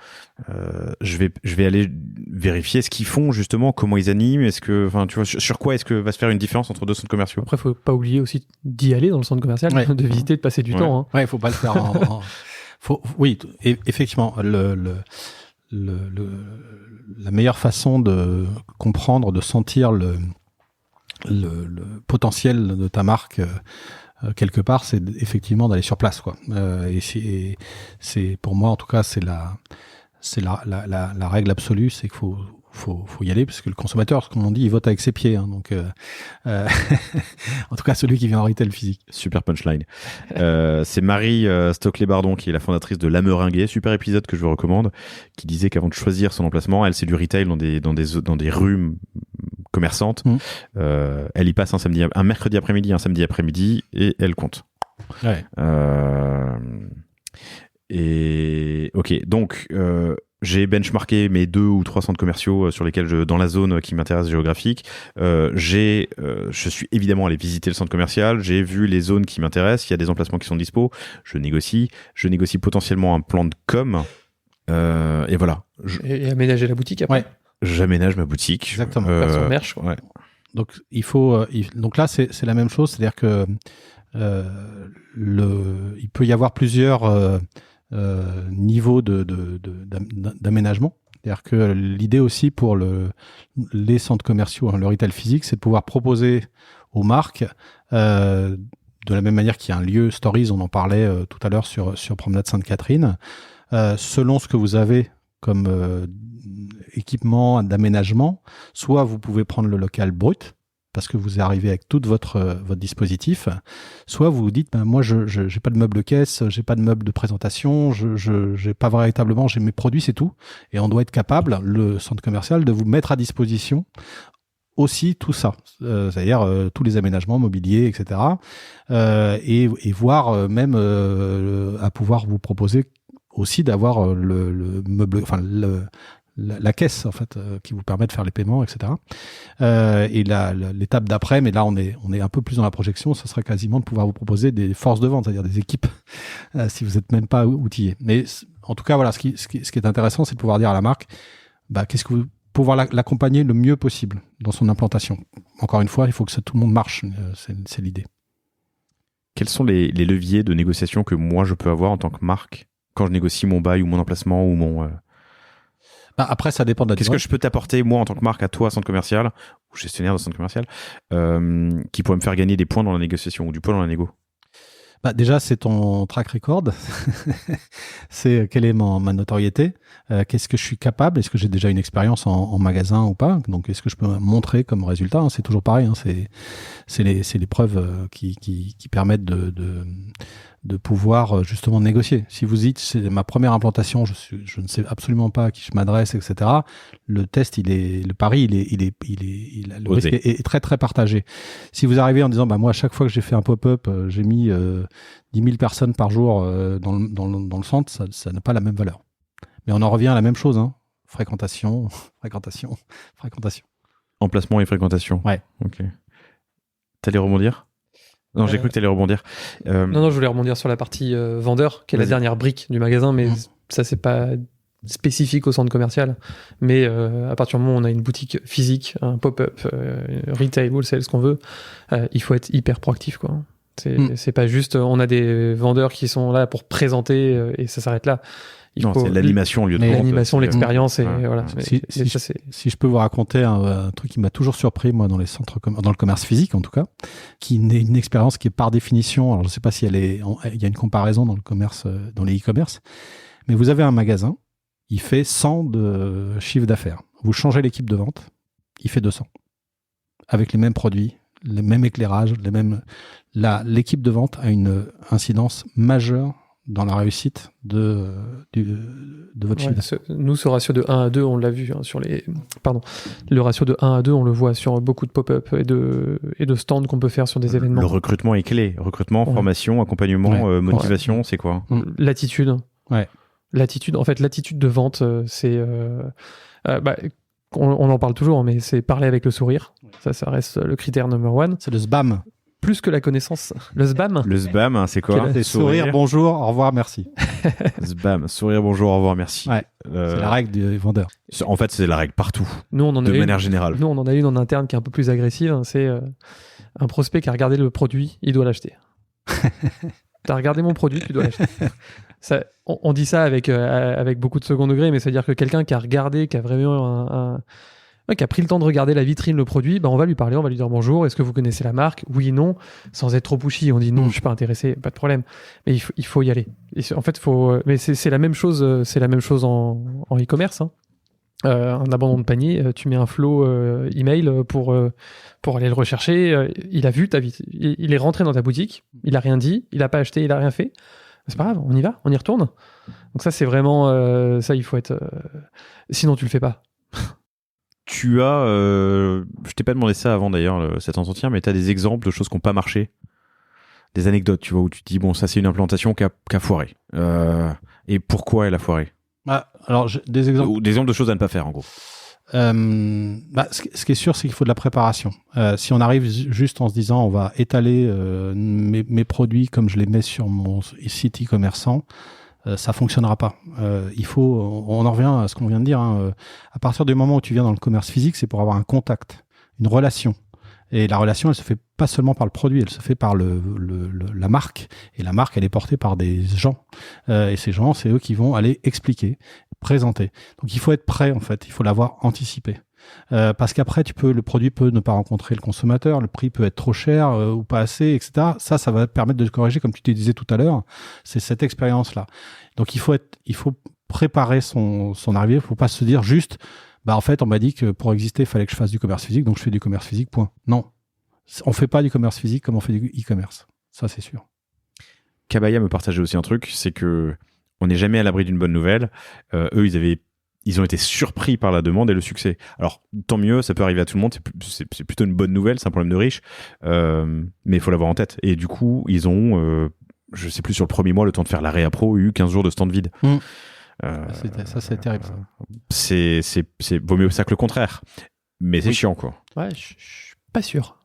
je vais aller vérifier ce qu'ils font justement, comment ils animent, est-ce que, enfin, tu vois, sur quoi est-ce que va se faire une différence entre 2 centres commerciaux. Après, faut pas oublier aussi d'y aller dans le centre commercial, de visiter, de passer du temps. Hein. Ouais, faut pas le faire. Oui, effectivement, la meilleure façon de comprendre, de sentir le potentiel de ta marque quelque part, c'est effectivement d'aller sur place, quoi. Et c'est pour moi en tout cas c'est la règle absolue, c'est qu'il faut y aller parce que le consommateur, comme on dit, il vote avec ses pieds, hein, donc en tout cas celui qui vient en retail physique. Super punchline. C'est Marie Stockley-Bardon qui est la fondatrice de La Meringuée, super épisode que je vous recommande, qui disait qu'avant de choisir son emplacement, elle c'est du retail dans des rues commerçante, elle y passe un mercredi après-midi, un samedi après-midi, et elle compte. Ouais. Et ok, donc j'ai benchmarké mes 2 ou 3 centres commerciaux sur lesquels dans la zone qui m'intéresse géographique. Je suis évidemment allé visiter le centre commercial. J'ai vu les zones qui m'intéressent. Il y a des emplacements qui sont dispo. Je négocie potentiellement un plan de com. Et voilà. Et aménager la boutique après. Ouais. J'aménage ma boutique. Exactement. Faire son merch, quoi. Ouais. Donc donc là c'est la même chose, c'est-à-dire que il peut y avoir plusieurs niveaux d'aménagement. C'est-à-dire que l'idée aussi pour les centres commerciaux, le retail physique, c'est de pouvoir proposer aux marques de la même manière qu'il y a un lieu Stories, on en parlait tout à l'heure sur Promenade Sainte-Catherine, selon ce que vous avez comme équipement d'aménagement, soit vous pouvez prendre le local brut parce que vous arrivez avec tout votre dispositif, soit vous vous dites moi j'ai pas de meuble caisse, j'ai pas de meuble de présentation, j'ai pas véritablement, j'ai mes produits, c'est tout, et on doit être capable, le centre commercial, de vous mettre à disposition aussi tout ça, c'est-à-dire tous les aménagements mobiliers, etc. Et voire même à pouvoir vous proposer aussi d'avoir le meuble, enfin la caisse en fait qui vous permet de faire les paiements, etc. Et l'étape d'après, mais là on est un peu plus dans la projection, ce serait quasiment de pouvoir vous proposer des forces de vente, c'est-à-dire des équipes si vous n'êtes même pas outillé. Mais en tout cas voilà, ce qui est intéressant, c'est de pouvoir dire à la marque qu'est-ce que vous pouvoir l'accompagner le mieux possible dans son implantation. Encore une fois, il faut que tout le monde marche, c'est l'idée. Quels sont les leviers de négociation que moi je peux avoir en tant que marque quand je négocie mon bail ou mon emplacement ou mon... Après, ça dépend de la... Qu'est-ce que je peux t'apporter, moi, en tant que marque, à toi, centre commercial, ou gestionnaire de centre commercial, qui pourrait me faire gagner des points dans la négociation ou du poids dans la négo? Déjà, c'est ton track record. C'est quelle est ma notoriété. Qu'est-ce que je suis capable? Est-ce que j'ai déjà une expérience en magasin ou pas? Donc, est-ce que je peux montrer comme résultat? C'est toujours pareil. C'est les preuves qui permettent de pouvoir justement négocier. Si vous dites c'est ma première implantation, je ne sais absolument pas à qui je m'adresse, etc. Le test, le pari, le risque est très très partagé. Si vous arrivez en disant moi à chaque fois que j'ai fait un pop-up, j'ai mis 10 000 personnes par jour dans le centre, ça n'a pas la même valeur. Mais on en revient à la même chose, hein. Fréquentation. Emplacement et fréquentation. Ouais. Ok. T'allais rebondir? Non, j'ai cru que tu allais rebondir. Non, je voulais rebondir sur la partie vendeur, qui est la dernière brique du magasin, mais ça, c'est pas spécifique au centre commercial. Mais à partir du moment où on a une boutique physique, un pop-up, retail, wholesale, ce qu'on veut, il faut être hyper proactif, quoi. C'est pas juste, on a des vendeurs qui sont là pour présenter et ça s'arrête là. c'est l'animation au lieu de vente. L'animation, l'expérience, et ouais. voilà. Si je peux vous raconter un truc qui m'a toujours surpris, moi, dans le commerce physique, en tout cas, qui est une expérience qui est par définition, alors je ne sais pas si il y a une comparaison dans le commerce, dans les e-commerce, mais vous avez un magasin, il fait 100 de chiffre d'affaires. Vous changez l'équipe de vente, il fait 200. Avec les mêmes produits, les mêmes éclairages, l'équipe de vente a une incidence majeure dans la réussite de votre chiffre d'affaires. Nous, ce ratio de 1 à 2, on l'a vu sur les... Pardon. Le ratio de 1 à 2, on le voit sur beaucoup de pop-up et de stands qu'on peut faire sur des événements. Le recrutement est clé. Recrutement, formation, accompagnement, motivation, c'est quoi ? L'attitude. Ouais. L'attitude de vente, c'est... on en parle toujours, mais c'est parler avec le sourire. Ça reste le critère number one. C'est le SBAM. Plus que la connaissance. Le SBAM. Le SBAM, c'est quoi ? C'est sourire, bonjour, au revoir, merci. SBAM, sourire, bonjour, au revoir, merci. Ouais, c'est la règle des vendeurs. En fait, c'est la règle partout, de manière générale. Nous, on en a une en interne qui est un peu plus agressive. C'est un prospect qui a regardé le produit, il doit l'acheter. T'as regardé mon produit, tu dois l'acheter. On dit ça avec beaucoup de second degré, mais c'est-à-dire que quelqu'un qui a regardé, qui a vraiment qui a pris le temps de regarder la vitrine, le produit, on va lui parler, on va lui dire bonjour, est-ce que vous connaissez la marque ? Oui, non, sans être trop pushy. On dit non, je suis pas intéressé, pas de problème. Mais il faut y aller. En fait, mais c'est la même chose, en e-commerce. Hein. Un abandon de panier, tu mets un flow email pour aller le rechercher. Il a vu ta vie, il est rentré dans ta boutique, il a rien dit, il a pas acheté, il a rien fait. C'est pas grave, on y va, on y retourne. Donc ça, c'est vraiment ça. Il faut être. Sinon, tu le fais pas. Tu as, je t'ai pas demandé ça avant d'ailleurs cet entretien, mais tu as des exemples de choses qui n'ont pas marché, des anecdotes, tu vois, où tu te dis bon, ça c'est une implantation qui a foiré. Et pourquoi elle a foiré ? Alors des exemples. Ou des exemples de choses à ne pas faire en gros. Ce qui est sûr, c'est qu'il faut de la préparation. Si on arrive juste en se disant on va étaler mes produits comme je les mets sur mon site e-commerçant, ça fonctionnera pas. On en revient à ce qu'on vient de dire. Hein. À partir du moment où tu viens dans le commerce physique, c'est pour avoir un contact, une relation. Et la relation, elle se fait pas seulement par le produit, elle se fait par la marque. Et la marque, elle est portée par des gens. Et ces gens, c'est eux qui vont aller expliquer, présenter. Donc il faut être prêt, en fait. Il faut l'avoir anticipé. Parce qu'après, le produit peut ne pas rencontrer le consommateur, le prix peut être trop cher ou pas assez, etc. Ça va permettre de corriger, comme tu te disais tout à l'heure. C'est cette expérience-là. Donc il faut préparer son arrivée. Il faut pas se dire juste, en fait, on m'a dit que pour exister, il fallait que je fasse du commerce physique, donc je fais du commerce physique, point. Non. On fait pas du commerce physique comme on fait du e-commerce. Ça, c'est sûr. Kabaya me partageait aussi un truc, c'est que on n'est jamais à l'abri d'une bonne nouvelle. Eux, ils ont été surpris par la demande et le succès. Alors, tant mieux, ça peut arriver à tout le monde. C'est plutôt une bonne nouvelle, c'est un problème de riche. Mais il faut l'avoir en tête. Et du coup, ils ont, je sais plus, sur le premier mois, le temps de faire la Réa Pro, eu 15 jours de stand vide. Ça, c'est terrible. Ça. Vaut mieux ça que le contraire. Mais c'est chiant, quoi. Ouais, je suis pas sûr.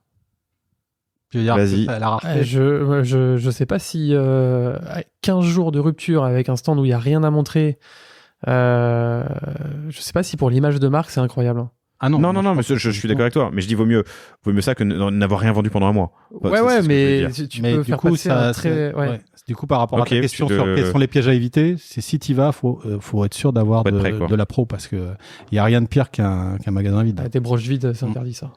Je veux dire, vas-y. La rareté. Je sais pas si 15 jours de rupture avec un stand où il y a rien à montrer. Je sais pas si pour l'image de marque c'est incroyable. Ah non, mais je suis d'accord avec toi. Mais je dis vaut mieux ça que n'avoir rien vendu pendant un mois. Mais tu peux faire passer un très. Du coup, par rapport à ta question sur quels sont les pièges à éviter, c'est si tu y vas, faut être sûr d'avoir de la pro parce que il y a rien de pire qu'un magasin vide. Des broches vides, c'est interdit ça.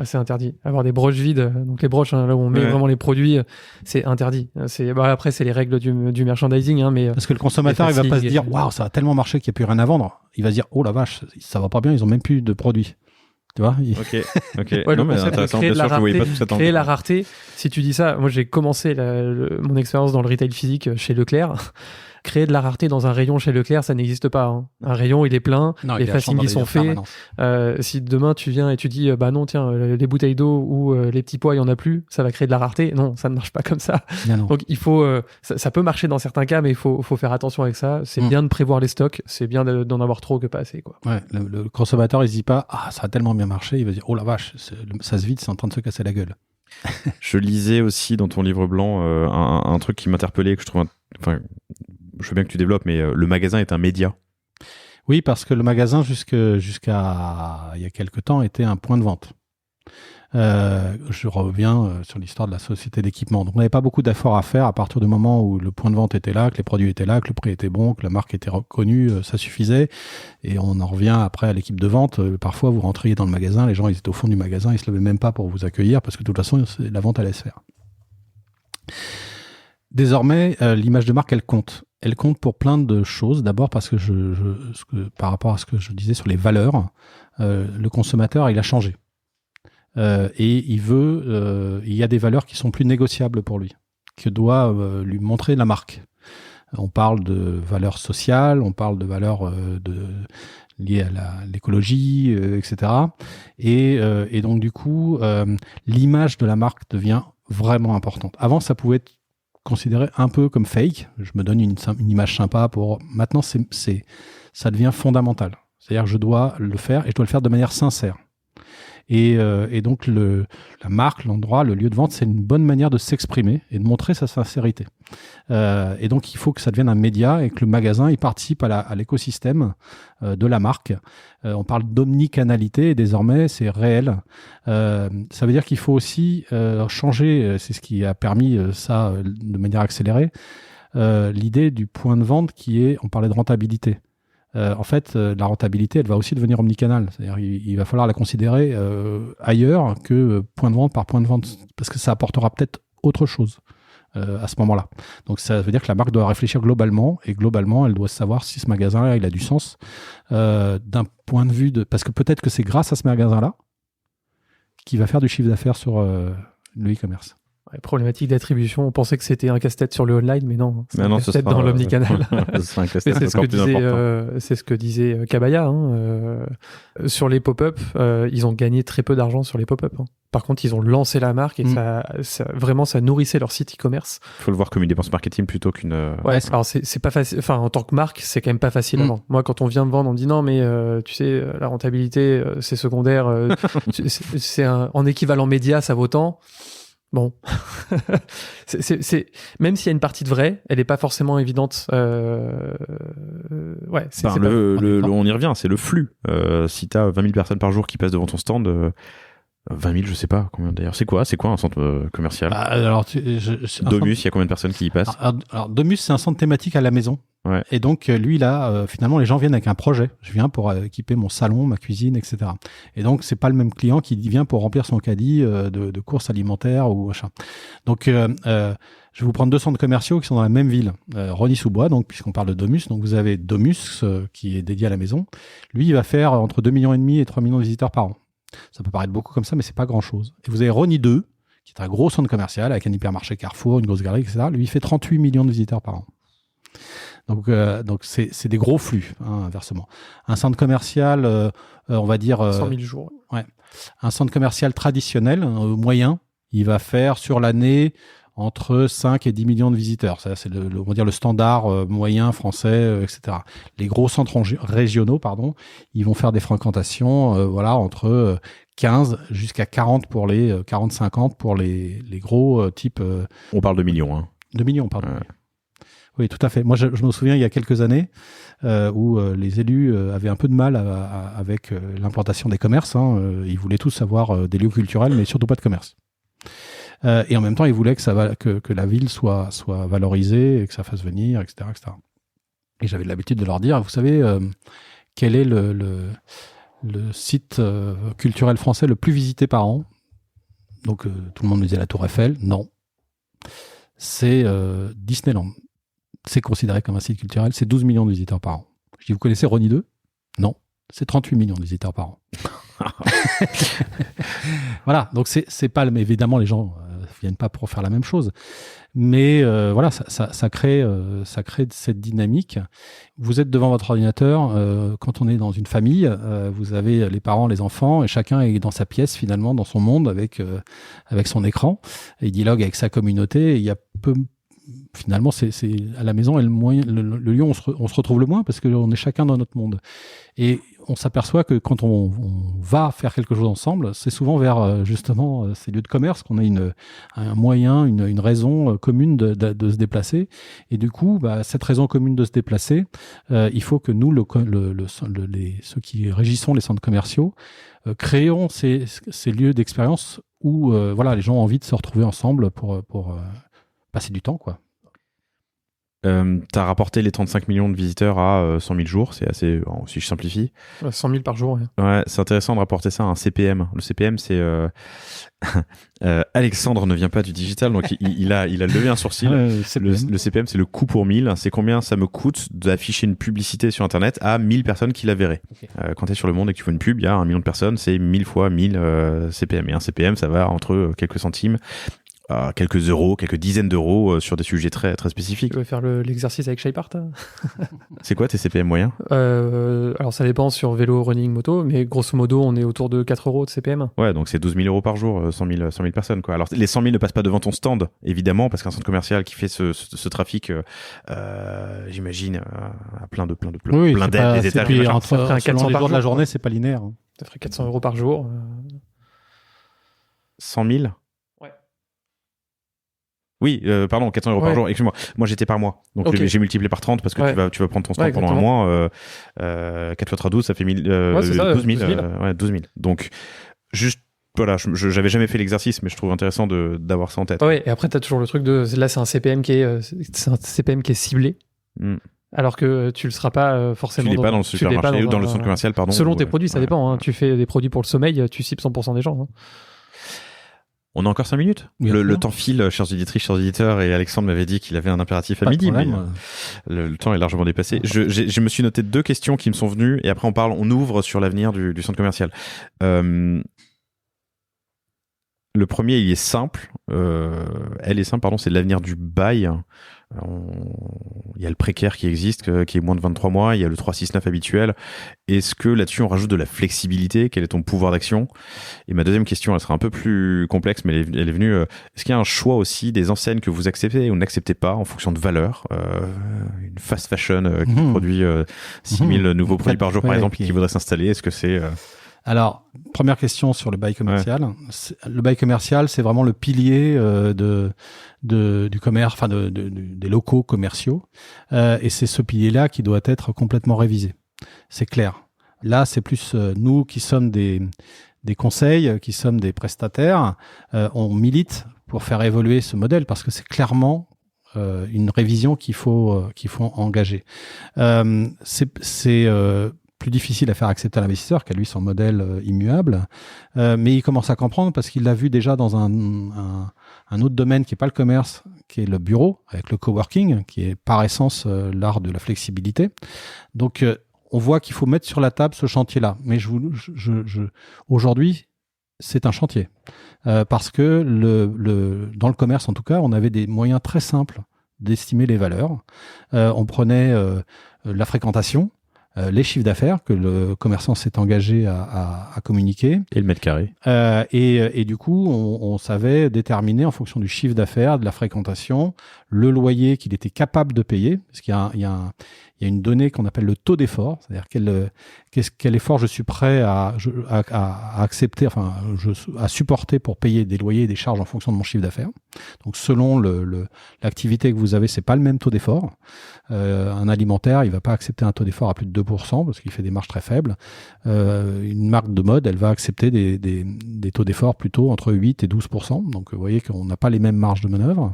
C'est interdit. Avoir des broches vides, donc les broches là où on met vraiment les produits, c'est interdit. Après, c'est les règles du merchandising, mais parce que le consommateur, il va pas se dire waouh, ça a tellement marché qu'il n'y a plus rien à vendre. Il va se dire oh la vache, ça va pas bien, ils ont même plus de produits. Tu vois Ok. Non, mais intéressant. Bien sûr, je ne voyais pas tout ça. Créer la rareté. Si tu dis ça, moi j'ai commencé mon expérience dans le retail physique chez Leclerc. Créer de la rareté dans un rayon chez Leclerc, ça n'existe pas. Hein. Un rayon, il est plein, les facings sont faits. Si demain tu viens et tu dis non, tiens, les bouteilles d'eau ou les petits pois, il n'y en a plus, ça va créer de la rareté. Non, ça ne marche pas comme ça. Donc il faut, ça peut marcher dans certains cas, mais il faut faire attention avec ça. C'est bien de prévoir les stocks, c'est bien d'en avoir trop que pas assez. Quoi. Ouais, le consommateur, il se dit pas ça a tellement bien marché, il va dire oh la vache, ça se vide, c'est en train de se casser la gueule. Je lisais aussi dans ton livre blanc un truc qui m'interpellait, que je trouve, je veux bien que tu développes, mais le magasin est un média. Oui, parce que le magasin, jusqu'à il y a quelque temps, était un point de vente. Je reviens sur l'histoire de la société d'équipement. Donc on n'avait pas beaucoup d'efforts à faire à partir du moment où le point de vente était là, que les produits étaient là, que le prix était bon, que la marque était reconnue, ça suffisait. Et on en revient après à l'équipe de vente. Parfois vous rentriez dans le magasin, les gens ils étaient au fond du magasin, ils se levaient même pas pour vous accueillir parce que de toute façon la vente allait se faire. Désormais, l'image de marque, elle compte. Elle compte pour plein de choses. D'abord parce que par rapport à ce que je disais sur les valeurs, le consommateur, il a changé. Et il y a des valeurs qui sont plus négociables pour lui, que doit lui montrer la marque. On parle de valeurs sociales, on parle de valeurs liées à l'écologie, etc. Et donc du coup, l'image de la marque devient vraiment importante. Avant, ça pouvait être considéré un peu comme fake. Je me donne une image sympa pour... Maintenant, ça devient fondamental. C'est-à-dire que je dois le faire et je dois le faire de manière sincère. Et donc, la marque, l'endroit, le lieu de vente, c'est une bonne manière de s'exprimer et de montrer sa sincérité. Et donc, il faut que ça devienne un média et que le magasin, il participe à l'écosystème de la marque. On parle d'omnicanalité et désormais, c'est réel. Ça veut dire qu'il faut aussi changer, c'est ce qui a permis ça de manière accélérée, l'idée du point de vente qui est, on parlait de rentabilité. En fait, la rentabilité, elle va aussi devenir omnicanale. C'est-à-dire il va falloir la considérer ailleurs que point de vente par point de vente, parce que ça apportera peut-être autre chose à ce moment-là. Donc ça veut dire que la marque doit réfléchir globalement, et globalement, elle doit savoir si ce magasin-là, il a du sens d'un point de vue de... Parce que peut-être que c'est grâce à ce magasin-là qu'il va faire du chiffre d'affaires sur le e-commerce. Problématique d'attribution, on pensait que c'était un casse-tête sur le online, mais non, c'est un casse-tête dans l'omnicanal. C'est un casse-tête encore plus important. C'est ce que disait Kabaya. Sur les pop-up, ils ont gagné très peu d'argent sur les pop-up. Par contre, ils ont lancé la marque et ça nourrissait leur site e-commerce. Il faut le voir comme une dépense marketing plutôt qu'une... Ouais, alors c'est pas facile. Enfin, en tant que marque, c'est quand même pas facile avant. Moi, quand on vient me vendre, on me dit non, mais tu sais, la rentabilité, c'est secondaire. C'est en équivalent média, ça vaut tant. Bon, même s'il y a une partie de vrai, elle n'est pas forcément évidente. Ouais, on y revient, c'est le flux. Si tu as 20 000 personnes par jour qui passent devant ton stand, 20 000, je sais pas combien d'ailleurs. C'est quoi un centre commercial? Domus, il y a combien de personnes qui y passent? Alors Domus, c'est un centre thématique à la maison. Ouais. Et donc, lui, là, finalement, les gens viennent avec un projet. Je viens pour équiper mon salon, ma cuisine, etc. Et donc, c'est pas le même client qui vient pour remplir son caddie de courses alimentaires ou machin. Donc, je vais vous prendre 2 centres commerciaux qui sont dans la même ville. Rosny-sous-Bois, donc, puisqu'on parle de Domus. Donc, vous avez Domus, qui est dédié à la maison. Lui, il va faire entre 2,5 millions et 3 millions de visiteurs par an. Ça peut paraître beaucoup comme ça, mais c'est pas grand-chose. Et vous avez Rosny 2, qui est un gros centre commercial avec un hypermarché Carrefour, une grosse galerie, etc. Lui, il fait 38 millions de visiteurs par an. Donc c'est des gros flux, inversement. Un centre commercial, on va dire... 100 000 jours. Ouais. Un centre commercial traditionnel, moyen, il va faire sur l'année entre 5 et 10 millions de visiteurs. Ça, c'est on va dire le standard moyen français, etc. Les gros centres régionaux, ils vont faire des fréquentations entre 15 jusqu'à 40 pour les 40-50 pour les gros types... On parle de millions. Hein. De millions, pardon. Ouais. Oui, tout à fait. Moi, je me souviens, il y a quelques années, où les élus avaient un peu de mal avec l'implantation des commerces. Ils voulaient tous avoir des lieux culturels, mais surtout pas de commerce. Et en même temps, ils voulaient que la ville soit valorisée et que ça fasse venir, etc., etc. Et j'avais l'habitude de leur dire, vous savez, quel est le site culturel français le plus visité par an? Donc, tout le monde me disait la Tour Eiffel. Non. C'est Disneyland. C'est considéré comme un site culturel, c'est 12 millions de visiteurs par an. Je dis, vous connaissez Rosny 2? Non, c'est 38 millions de visiteurs par an. Voilà, donc c'est pas... Mais évidemment, les gens viennent pas pour faire la même chose. Mais voilà, ça crée cette dynamique. Vous êtes devant votre ordinateur, quand on est dans une famille, vous avez les parents, les enfants, et chacun est dans sa pièce, finalement, dans son monde, avec son écran. Et il dialogue avec sa communauté, et il y a peu... Finalement, c'est à la maison et le lieu où on se retrouve le moins parce qu'on est chacun dans notre monde. Et on s'aperçoit que quand on va faire quelque chose ensemble, c'est souvent vers justement ces lieux de commerce qu'on a un moyen, une raison commune de se déplacer. Et du coup, cette raison commune de se déplacer, il faut que nous, ceux qui régissons les centres commerciaux, créons ces lieux d'expérience où les gens ont envie de se retrouver ensemble pour passer du temps, quoi. T'as rapporté les 35 millions de visiteurs à 100 000 jours, c'est assez, si je simplifie. 100 000 par jour, ouais. Ouais, c'est intéressant de rapporter ça à un CPM. Le CPM, c'est Alexandre ne vient pas du digital, donc il a levé un sourcil. Le CPM, c'est le coût pour 1000. C'est combien ça me coûte d'afficher une publicité sur Internet à 1000 personnes qui la verraient. Okay. Quand tu es sur Le Monde et que tu vois une pub, il y a 1 million de personnes, c'est 1000 fois 1000 CPM. Et un CPM, ça va entre quelques centimes, quelques euros, quelques dizaines d'euros sur des sujets très, très spécifiques. Tu veux faire l'exercice avec Shaipart? C'est quoi tes CPM moyens? Alors ça dépend sur vélo, running, moto, mais grosso modo on est autour de 4 euros de CPM. Ouais, donc c'est 12 000 euros par jour, 100 000 personnes, quoi. Alors les 100 000 ne passent pas devant ton stand, évidemment, parce qu'un centre commercial qui fait ce trafic, j'imagine, à plein d'aides, des étages. Puis entre 400 par jour de la journée, c'est pas linéaire. Hein. Ça ferait 400 euros par jour. 100 000? Oui, pardon, 400 euros par jour, excuse-moi. Moi, j'étais par mois. Donc, okay. J'ai multiplié par 30 parce que tu vas prendre ton stand pendant un mois. 4 fois 12, ça fait 12 000. Donc, juste, voilà, j'avais jamais fait l'exercice, mais je trouve intéressant d'avoir ça en tête. Ouais, et après, t'as toujours le truc là, c'est un CPM qui est ciblé. Alors que tu le seras pas forcément. Tu l'es pas dans le supermarché ou dans le centre commercial, pardon. Selon tes produits, ça dépend. Hein. Tu fais des produits pour le sommeil, tu cibles 100% des gens. Hein. On a encore 5 minutes. Le temps file, chers auditrices, chers auditeurs, et Alexandre m'avait dit qu'il avait un impératif à midi, mais le temps est largement dépassé. Je me suis noté 2 questions qui me sont venues, et après on ouvre sur l'avenir du centre commercial. Le premier, il est simple. Elle est simple, pardon, c'est l'avenir du bail. Il y a le précaire qui existe, qui est moins de 23 mois. Il y a le 369 habituel. Est-ce que là-dessus, on rajoute de la flexibilité? Quel est ton pouvoir d'action? Et ma deuxième question, elle sera un peu plus complexe, mais elle est venue. Est-ce qu'il y a un choix aussi des enseignes que vous acceptez ou n'acceptez pas en fonction de valeur? Une fast fashion qui produit 6000 nouveaux produits par jour, par exemple, qui voudrait s'installer. Est-ce que c'est... Alors, première question sur le bail commercial. Ouais. Le bail commercial, c'est vraiment le pilier du commerce, enfin des locaux commerciaux. Et c'est ce pilier-là qui doit être complètement révisé. C'est clair. Là, c'est plus nous qui sommes des conseils, qui sommes des prestataires. On milite pour faire évoluer ce modèle parce que c'est clairement une révision qu'il faut engager. C'est plus difficile à faire accepter à l'investisseur qui a lui son modèle immuable, mais il commence à comprendre parce qu'il l'a vu déjà dans un autre domaine qui n'est pas le commerce, qui est le bureau, avec le coworking, qui est par essence l'art de la flexibilité. Donc on voit qu'il faut mettre sur la table ce chantier-là. Mais aujourd'hui, c'est un chantier. Parce que dans le commerce, en tout cas, on avait des moyens très simples d'estimer les valeurs. On prenait la fréquentation, les chiffres d'affaires que le commerçant s'est engagé à communiquer. Et le mètre carré. Et du coup, on savait déterminer en fonction du chiffre d'affaires, de la fréquentation, le loyer qu'il était capable de payer. Parce qu'il y a une donnée qu'on appelle le taux d'effort, c'est-à-dire quel effort je suis prêt à accepter, enfin, à supporter pour payer des loyers et des charges en fonction de mon chiffre d'affaires. Donc, selon l'activité que vous avez, c'est pas le même taux d'effort. Un alimentaire, il va pas accepter un taux d'effort à plus de 2% parce qu'il fait des marges très faibles. Une marque de mode, elle va accepter des taux d'effort plutôt entre 8 et 12%. Donc, vous voyez qu'on n'a pas les mêmes marges de manœuvre.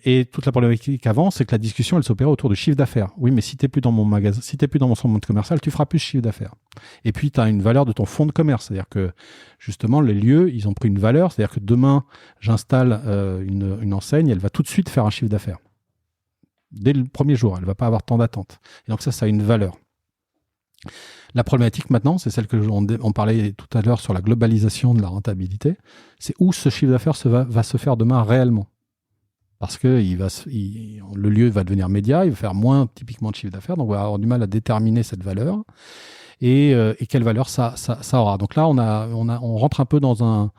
Et toute la problématique avant, c'est que la discussion, elle s'opère autour du chiffre d'affaires. Oui, mais si t'es plus dans mon magasin, si t'es plus dans mon centre commercial, tu feras plus de chiffre d'affaires. Et puis, tu as une valeur de ton fonds de commerce. C'est-à-dire que, justement, les lieux, ils ont pris une valeur. C'est-à-dire que demain, j'installe une enseigne, elle va tout de suite faire un chiffre d'affaires. Dès le premier jour, elle ne va pas avoir tant d'attente. Et donc ça a une valeur. La problématique maintenant, c'est celle que on parlait tout à l'heure sur la globalisation de la rentabilité. C'est où ce chiffre d'affaires va se faire demain réellement. Parce que le lieu va devenir média, il va faire moins typiquement de chiffre d'affaires, donc on va avoir du mal à déterminer cette valeur et quelle valeur ça aura. Donc là, on rentre un peu dans un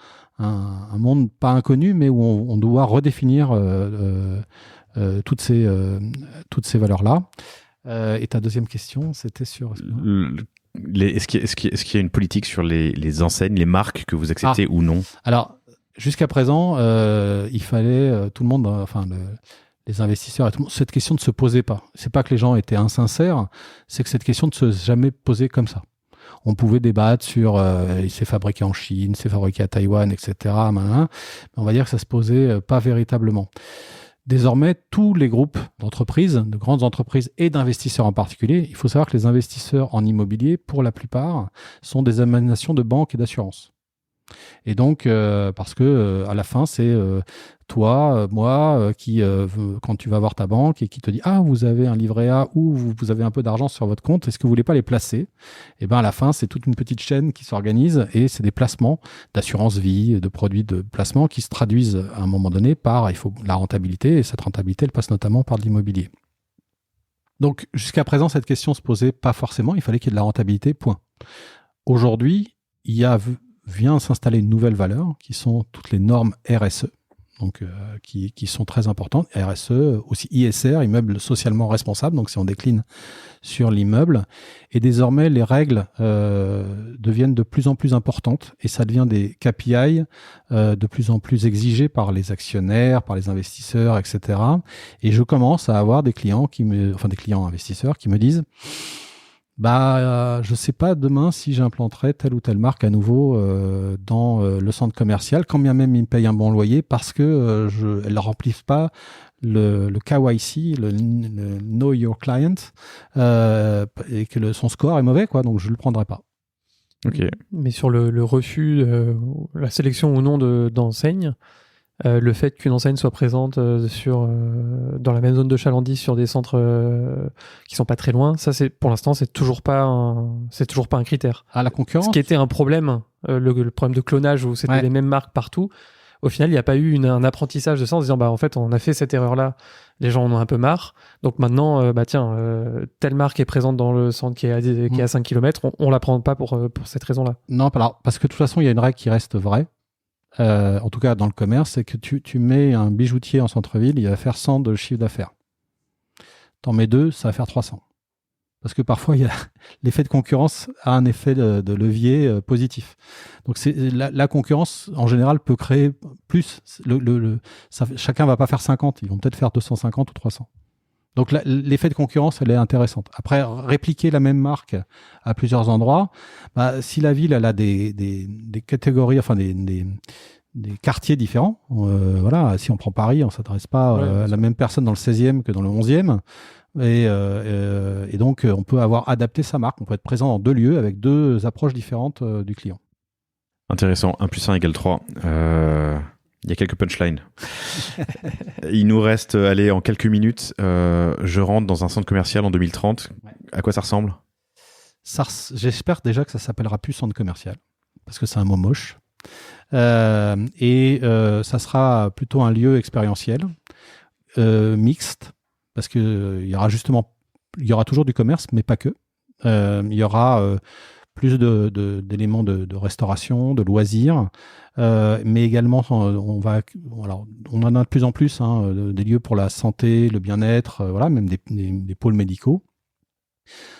monde pas inconnu, mais où on doit redéfinir toutes ces valeurs-là. Et ta deuxième question, c'était sur... Est-ce qu'il y a une politique sur les enseignes, les marques que vous acceptez ou non? Alors, jusqu'à présent, il fallait tout le monde, les investisseurs et tout le monde, cette question ne se posait pas. C'est pas que les gens étaient insincères, c'est que cette question ne se jamais posée comme ça. On pouvait débattre sur c'est fabriqué en Chine, c'est fabriqué à Taïwan, etc. Mais on va dire que ça se posait pas véritablement. Désormais, tous les groupes d'entreprises, de grandes entreprises et d'investisseurs en particulier, il faut savoir que les investisseurs en immobilier, pour la plupart, sont des émanations de banques et d'assurances. Et donc, parce que à la fin, c'est toi, moi, qui quand tu vas voir ta banque et qui te dit vous avez un livret A ou vous avez un peu d'argent sur votre compte, est-ce que vous voulez pas les placer? Et ben à la fin, c'est toute une petite chaîne qui s'organise et c'est des placements d'assurance vie, de produits de placement qui se traduisent à un moment donné par la rentabilité, et cette rentabilité, elle passe notamment par de l'immobilier. Donc jusqu'à présent, cette question se posait pas forcément. Il fallait qu'il y ait de la rentabilité. Point. Aujourd'hui, vient s'installer une nouvelle valeur qui sont toutes les normes RSE, donc qui sont très importantes. RSE, aussi ISR, immeuble socialement responsable, donc si on décline sur l'immeuble. Et désormais, les règles deviennent de plus en plus importantes et ça devient des KPI de plus en plus exigés par les actionnaires, par les investisseurs, etc. Et je commence à avoir des clients des clients investisseurs qui me disent je sais pas demain si j'implanterai telle ou telle marque à nouveau dans le centre commercial, quand bien même ils me payent un bon loyer, parce que elles ne remplissent pas le KYC, le Know Your Client, et que son score est mauvais, quoi, donc je le prendrai pas. Okay. Mais sur le refus, la sélection ou non d'enseignes, le fait qu'une enseigne soit présente dans la même zone de chalandise sur des centres qui sont pas très loin, ça pour l'instant c'est toujours pas un critère. La concurrence. Ce qui était un problème, le problème de clonage où c'était les mêmes marques partout. Au final, il n'y a pas eu un apprentissage de ça en se disant en fait on a fait cette erreur là, les gens en ont un peu marre. Donc maintenant telle marque est présente dans le centre qui est à 5 km, on la prend pas pour cette raison là. Non, parce que de toute façon il y a une règle qui reste vraie. En tout cas dans le commerce, c'est que tu mets un bijoutier en centre-ville, il va faire 100 de chiffre d'affaires. T'en mets 2, ça va faire 300. Parce que parfois, l'effet de concurrence a un effet de levier positif. Donc la concurrence, en général, peut créer plus. Chacun va pas faire 50, ils vont peut-être faire 250 ou 300. Donc l'effet de concurrence, elle est intéressante. Après, répliquer la même marque à plusieurs endroits, si la ville elle a des catégories, des quartiers différents, si on prend Paris, on s'adresse pas à la même personne dans le 16e que dans le 11e. Et donc, on peut avoir adapté sa marque. On peut être présent dans 2 lieux avec 2 approches différentes du client. Intéressant. 1 + 1 = 3. Il y a quelques punchlines. Il nous reste, en quelques minutes, je rentre dans un centre commercial en 2030. Ouais. À quoi ça ressemble ? J'espère déjà que ça s'appellera plus centre commercial, parce que c'est un mot moche. Ça sera plutôt un lieu expérientiel, mixte, parce qu'il y aura toujours du commerce, mais pas que. Il y aura plus d'éléments de restauration, de loisirs, mais également on en a de plus en plus des lieux pour la santé, le bien-être, même des pôles médicaux.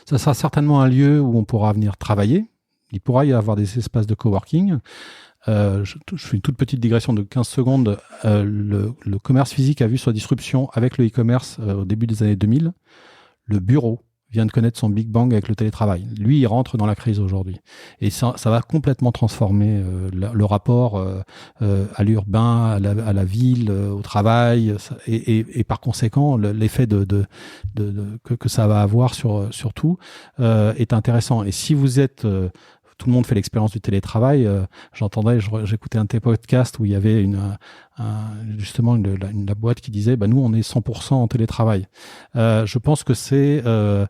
Ça sera certainement un lieu où on pourra venir travailler. Il pourra y avoir des espaces de coworking. Je fais une toute petite digression de 15 secondes. Le commerce physique a vu sa disruption avec le e-commerce au début des années 2000. Le bureau vient de connaître son Big Bang avec le télétravail. Lui, il rentre dans la crise aujourd'hui. Et ça va complètement transformer le rapport à l'urbain, à la ville, au travail, et par conséquent, l'effet que ça va avoir sur tout est intéressant. Et si vous êtes... tout le monde fait l'expérience du télétravail. J'écoutais un de tes podcasts où il y avait justement la boîte qui disait nous on est 100% en télétravail. Je pense que c'est de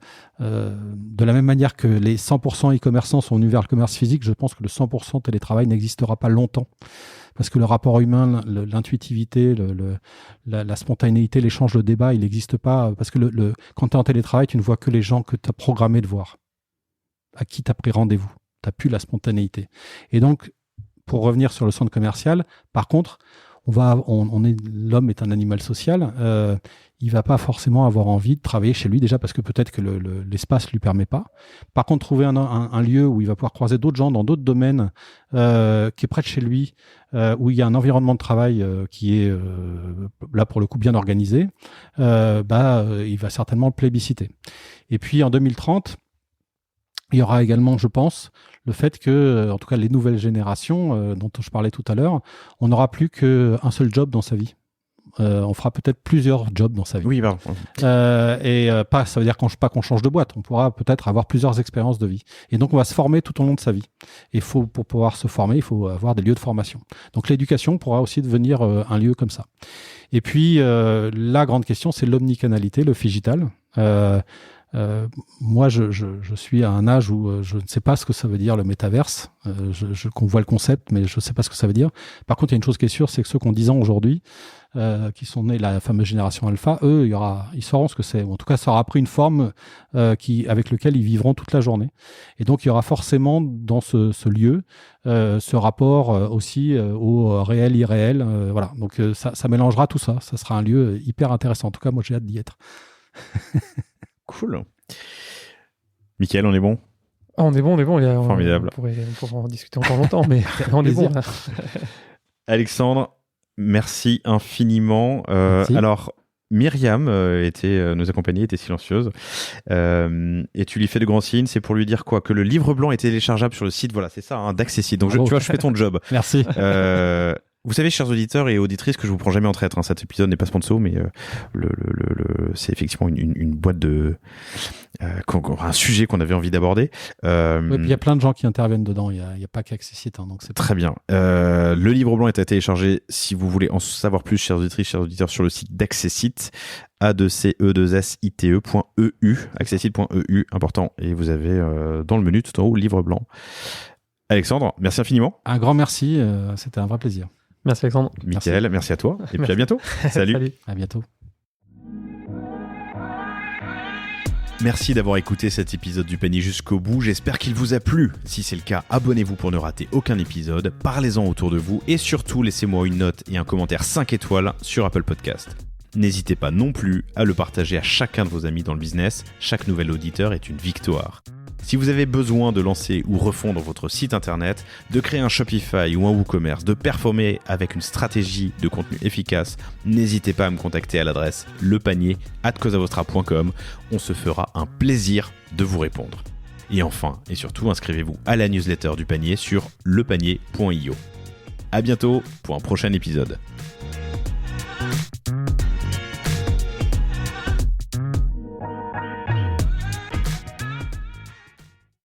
la même manière que les 100% e-commerçants sont venus vers le commerce physique, je pense que le 100% télétravail n'existera pas longtemps. Parce que le rapport humain, l'intuitivité, la spontanéité, l'échange, le débat, il n'existe pas. Parce que quand tu es en télétravail, tu ne vois que les gens que tu as programmé de voir, à qui tu as pris rendez-vous. Tu n'as plus la spontanéité. Et donc, pour revenir sur le centre commercial, par contre, l'homme est un animal social. Il va pas forcément avoir envie de travailler chez lui, déjà parce que peut-être que l'espace lui permet pas. Par contre, trouver un lieu où il va pouvoir croiser d'autres gens dans d'autres domaines, qui est près de chez lui, où il y a un environnement de travail qui est là pour le coup bien organisé, il va certainement le plébisciter. Et puis en 2030, il y aura également, je pense, le fait que, en tout cas les nouvelles générations dont je parlais tout à l'heure, on n'aura plus qu'un seul job dans sa vie. On fera peut-être plusieurs jobs dans sa vie. Oui, pardon. Pas, ça veut dire pas qu'on change de boîte. On pourra peut-être avoir plusieurs expériences de vie. Et donc, on va se former tout au long de sa vie. Et pour pouvoir se former, il faut avoir des lieux de formation. Donc, l'éducation pourra aussi devenir un lieu comme ça. Et puis, la grande question, c'est l'omnicanalité, le phygital. Moi, je suis à un âge où je ne sais pas ce que ça veut dire le métaverse. Qu'on voit le concept, mais je ne sais pas ce que ça veut dire. Par contre, il y a une chose qui est sûre, c'est que ceux qui ont 10 ans aujourd'hui, qui sont nés la fameuse génération alpha, eux, ils sauront ce que c'est. En tout cas, ça aura pris une forme avec laquelle ils vivront toute la journée. Et donc, il y aura forcément dans ce lieu ce rapport aussi au réel, irréel. Voilà. Donc, ça mélangera tout ça. Ça sera un lieu hyper intéressant. En tout cas, moi, j'ai hâte d'y être. Cool. Mickaël, on est bon? On est bon. Formidable. On pourrait en discuter encore longtemps, mais on est bon. Alexandre, merci infiniment. Merci. Alors, Myriam nous accompagnait, était silencieuse. Et tu lui fais de grands signes. C'est pour lui dire quoi? Que le livre blanc est téléchargeable sur le site. Voilà, c'est ça, d'Accessible. Donc, tu vois, je fais ton job. Merci. Vous savez, chers auditeurs et auditrices, que je vous prends jamais en traître. Cet épisode n'est pas sponsor, mais c'est effectivement une boîte de un sujet qu'on avait envie d'aborder. Oui, puis il y a plein de gens qui interviennent dedans. Il y a pas qu'Accessible, donc c'est très bien. Le livre blanc est à télécharger si vous voulez en savoir plus, chers auditrices, chers auditeurs, sur le site d'Accessible, a2ce2site.eu, accessible.eu, important. Et vous avez dans le menu tout en haut livre blanc. Alexandre, merci infiniment. Un grand merci, c'était un vrai plaisir. Merci Alexandre. Mickaël, merci à toi. Et puis à bientôt. Salut. À bientôt. Merci d'avoir écouté cet épisode du panier jusqu'au bout. J'espère qu'il vous a plu. Si c'est le cas, abonnez-vous pour ne rater aucun épisode. Parlez-en autour de vous et surtout laissez-moi une note et un commentaire 5 étoiles sur Apple Podcast. N'hésitez pas non plus à le partager à chacun de vos amis dans le business. Chaque nouvel auditeur est une victoire. Si vous avez besoin de lancer ou refondre votre site internet, de créer un Shopify ou un WooCommerce, de performer avec une stratégie de contenu efficace, n'hésitez pas à me contacter à l'adresse lepanier@causavostra.com. On se fera un plaisir de vous répondre. Et enfin, et surtout, inscrivez-vous à la newsletter du panier sur lepanier.io. À bientôt pour un prochain épisode.